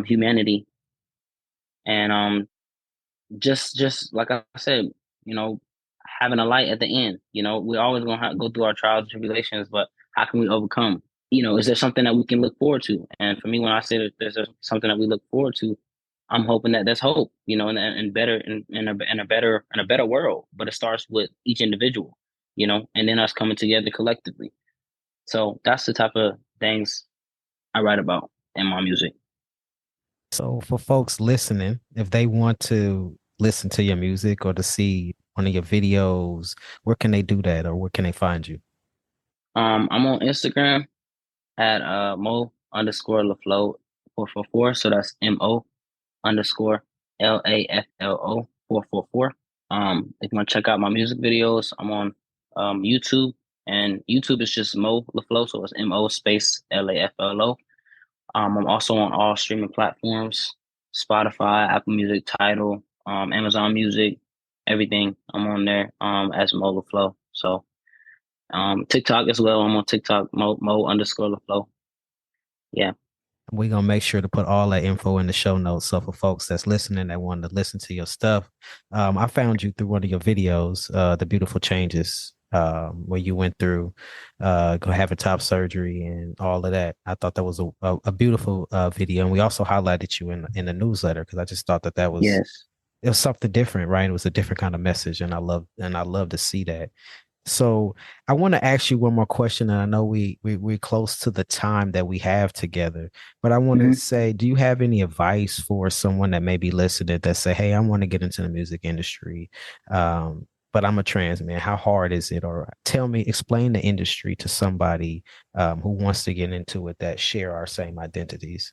humanity, and just like I said, you know, having a light at the end. We're always gonna go through our trials and tribulations, but how can we overcome? Is there something that we can look forward to? And for me, when I say that something that we look forward to, I'm hoping that there's hope. And better in a better world. But it starts with each individual. And then us coming together collectively. So that's the type of things I write about in my music. So for folks listening, if they want to listen to your music or to see one of your videos, where can they do that or where can they find you? I'm on Instagram at Mo underscore LaFlo 444. So that's Mo underscore LAFLO 444. If you want to check out my music videos, I'm on YouTube, and YouTube is just Mo LaFlo, so it's Mo space LAFLO. I'm also on all streaming platforms: Spotify, Apple Music, Tidal, Amazon Music, everything. I'm on there as Mo LaFlo. So TikTok as well. I'm on TikTok, Mo underscore LaFlo. Yeah. We're gonna make sure to put all that info in the show notes. So for folks that's listening that want to listen to your stuff, I found you through one of your videos, the beautiful changes, where you went through having top surgery and all of that. I thought that was a beautiful video, and we also highlighted you in the newsletter because I just thought that Yes. it was something different, right? It was a different kind of message, and I love to see that. So I want to ask you one more question, and I know we're close to the time that we have together, but I want to Hmm. say, do you have any advice for someone that may be listening that say, "Hey, I want to get into the music industry, but I'm a trans man. How hard is it?" Or explain the industry to somebody who wants to get into it that share our same identities.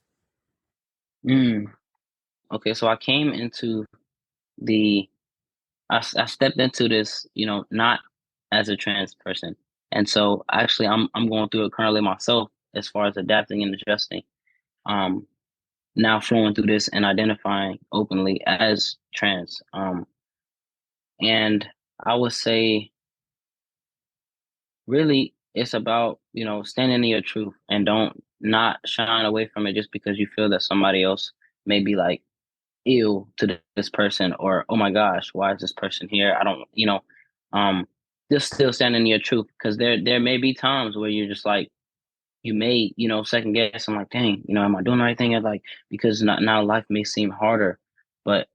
Mm. Okay, so I came into the I stepped into this, not as a trans person. And so actually I'm going through it currently myself as far as adapting and adjusting. Um Now flowing through this and identifying openly as trans. And I would say really it's about, standing in your truth and don't not shine away from it just because you feel that somebody else may be like ill to this person or oh my gosh why is this person here I don't um just still standing in your truth because there may be times where you're just like you may, second guess. I'm like, dang, am I doing the right thing? And like, because now life may seem harder, but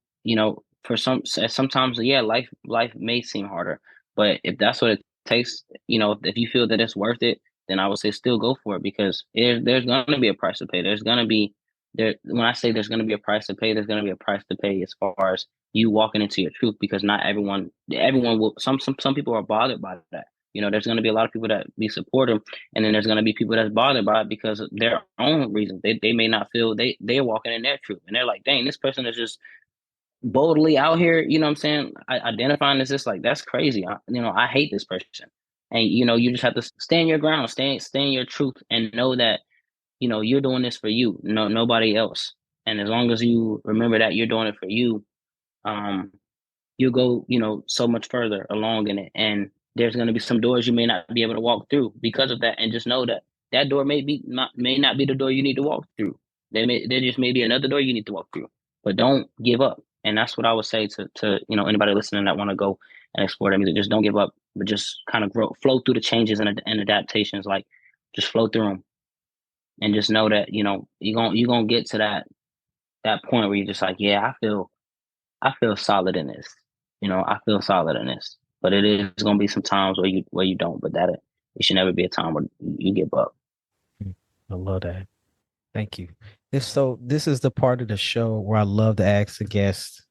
for sometimes, yeah, life may seem harder. But if that's what it takes, if you feel that it's worth it, then I would say still go for it, because there's gonna be a price to pay. There's gonna be there When I say there's gonna be a price to pay, there's gonna be a price to pay as far as you walking into your truth, because not everyone will. Some people are bothered by that. There's going to be a lot of people that be supportive, and then there's going to be people that's bothered by it because of their own reasons. They may not feel they're walking in their truth, and they're like, dang, this person is just boldly out here. You know what I'm saying? Identifying as this, like, that's crazy. I hate this person, and you just have to stand your ground, stand your truth, and know that you're doing this for you, nobody else. And as long as you remember that you're doing it for you, um, you'll go, so much further along in it. And there's going to be some doors you may not be able to walk through because of that. And just know that that door may not be the door you need to walk through. There just may be another door you need to walk through, but don't give up. And that's what I would say to anybody listening that want to go and explore that music. Just don't give up, but just kind of flow through the changes and adaptations. Like, just flow through them, and just know that you're gonna get to that point where you're just like, yeah, I feel solid in this. I feel solid in this. But it is going to be some times where you don't. But it should never be a time where you give up. I love that. Thank you. This is the part of the show where I love to ask the guests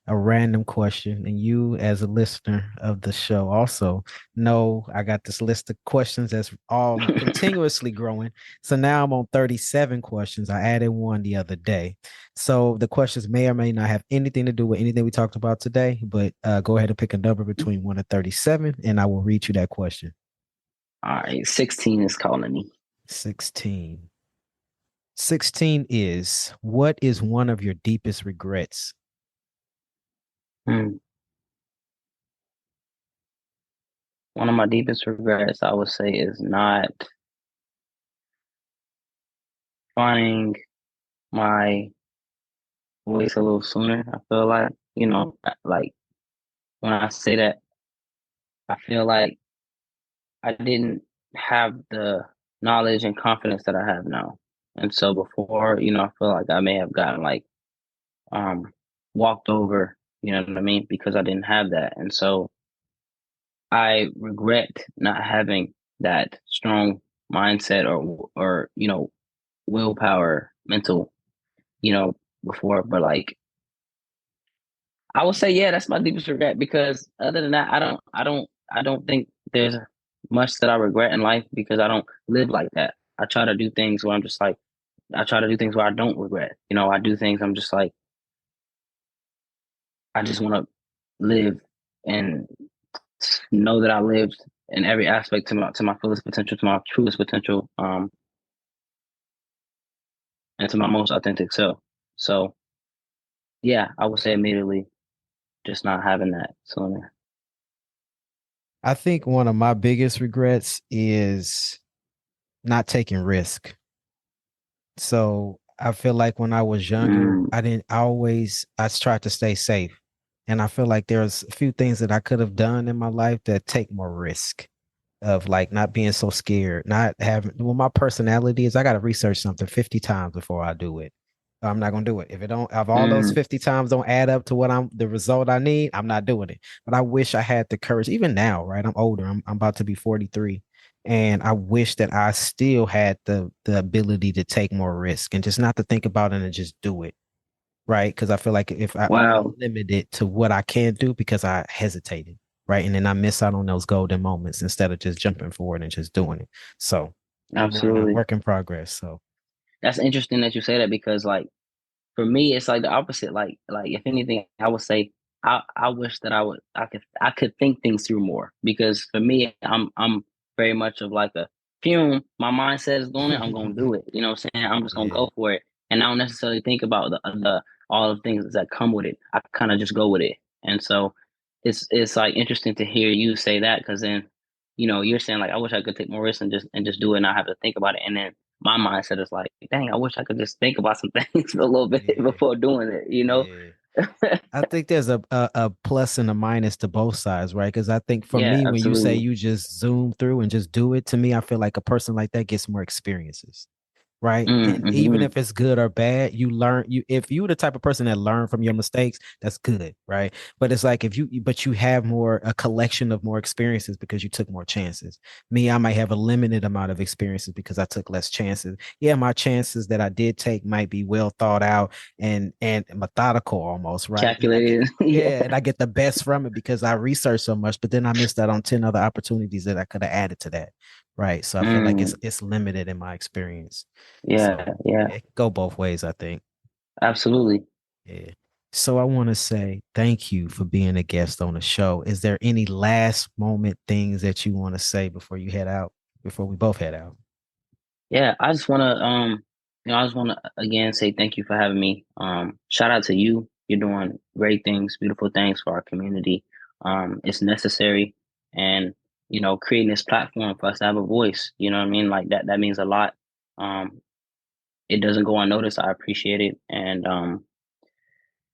a random question, and you, as a listener of the show, also know I got this list of questions that's all continuously growing. So now I'm on 37 questions. I added one the other day. So the questions may or may not have anything to do with anything we talked about today, but go ahead and pick a number between 1 and 37, and I will read you that question. All right, 16 is calling me. 16. 16 is, what is one of your deepest regrets? Hmm. One of my deepest regrets, I would say, is not finding my voice a little sooner. I feel like when I say that, I feel like I didn't have the knowledge and confidence that I have now. And so before, I feel like I may have gotten like um walked over, you know what I mean, because I didn't have that. And so I regret not having that strong mindset or willpower, mental, before. But like, I would say, yeah, that's my deepest regret, because other than that, I don't think there's much that I regret in life, because I don't live like that. I try to do things where I'm just like, I try to do things where I don't regret. I do things I'm just like, I just want to live and know that I lived in every aspect to my fullest potential, to my truest potential, and to my most authentic self. So yeah, I would say immediately, just not having that sooner. I think one of my biggest regrets is not taking risk. So I feel like when I was younger, Mm, I tried to stay safe. And I feel like there's a few things that I could have done in my life that take more risk, of like not being so scared, not having, well, my personality is I got to research something 50 times before I do it. I'm not going to do it. If all those mm, 50 times don't add up to the result I need, I'm not doing it. But I wish I had the courage, even now, right? I'm older. I'm about to be 43. And I wish that I still had the ability to take more risk and just not to think about it and just do it. Right. Because I feel like if I'm wow, limited to what I can do because I hesitated. Right. And then I miss out on those golden moments instead of just jumping forward and just doing it. So I'm learning, absolutely. work in progress. So That's interesting that you say that, because like, for me, it's like the opposite. Like, if anything, I would say I wish that I could think things through more, because for me, I'm very much of like a fume. My mindset is doing it. I'm gonna do it. You know what I'm saying? I'm just gonna yeah. go for it, and I don't necessarily think about the all of the things that come with it. I kind of just go with it, and so it's like interesting to hear you say that, because then you're saying like, I wish I could take more risks and just do it and not have to think about it, and then my mindset is like, dang, I wish I could just think about some things for a little bit Yeah. before doing it. Yeah. I think there's a plus and a minus to both sides, right? Because I think for Yeah, me, when you say absolutely. you just zoom through and just do it, to me, I feel like a person like that gets more experiences, right? And even Mm-hmm. if it's good or bad, you learn. You if you're the type of person that learn from your mistakes, that's good, right? But it's like if you but you have more a collection of more experiences because you took more chances. Me, I might have a limited amount of experiences because I took less chances. Yeah, my chances that I did take might be well thought out and methodical almost, right? And I get Calculated. Yeah. yeah, and I get the best from it because I researched so much, but then I missed out on 10 other opportunities that I could have added to that. Right. So I feel like Mm, it's limited in my experience. yeah, So yeah, yeah, it could go both ways, I think. absolutely. Yeah. So I want to say thank you for being a guest on the show. Is there any last moment things that you want to say before you head out, before we both head out? Yeah, I just wanna I just wanna again say thank you for having me. Shout out to you. You're doing great things, beautiful things for our community. It's necessary, and creating this platform for us to have a voice. You know what I mean? Like that means a lot. Um, it doesn't go unnoticed. I appreciate it, and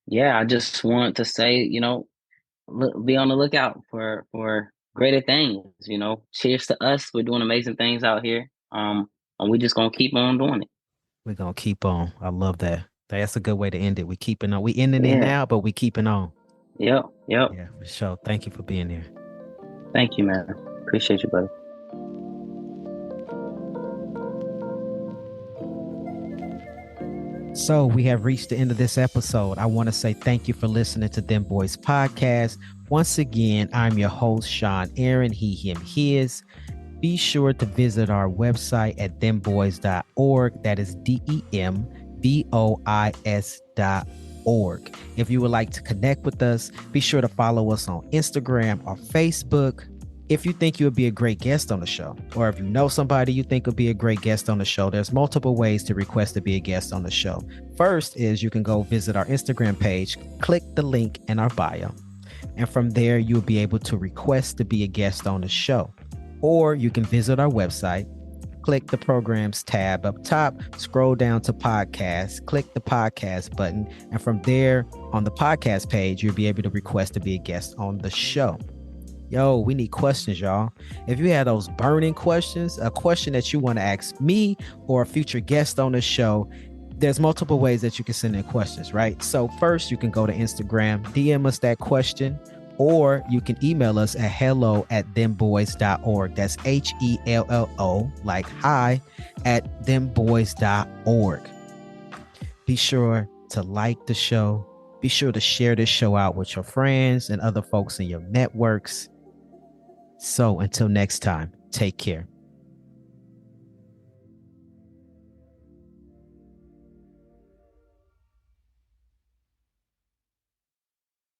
yeah, I just want to say, be on the lookout for greater things. Cheers to us. We're doing amazing things out here. And we just gonna keep on doing it. We're gonna keep on. I love that. That's a good way to end it. We keeping on. We ending it Yeah. now, but we keeping on. Yep. Yep. Yeah, for sure. Thank you for being here. Thank you, man. Appreciate you, brother. So we have reached the end of this episode. I want to say thank you for listening to Dem Boys Podcast. Once again, I'm your host, Sean Aaron, he, him, his. Be sure to visit our website at demboys.org. That is DEMBOIS.org. If you would like to connect with us, be sure to follow us on Instagram or Facebook. If you think you would be a great guest on the show, or if you know somebody you think would be a great guest on the show, there's multiple ways to request to be a guest on the show. First is you can go visit our Instagram page, click the link in our bio, and from there you'll be able to request to be a guest on the show. Or you can visit our website, click the programs tab up top, scroll down to podcast, click the podcast button, and from there on the podcast page, you'll be able to request to be a guest on the show. Yo, we need questions, y'all. If you have those burning questions, a question that you want to ask me or a future guest on the show, there's multiple ways that you can send in questions, right? So first, you can go to Instagram, DM us that question, or you can email us at hello@themboys.org. That's HELLO, like hi, at themboys.org. Be sure to like the show. Be sure to share this show out with your friends and other folks in your networks. So until next time, take care.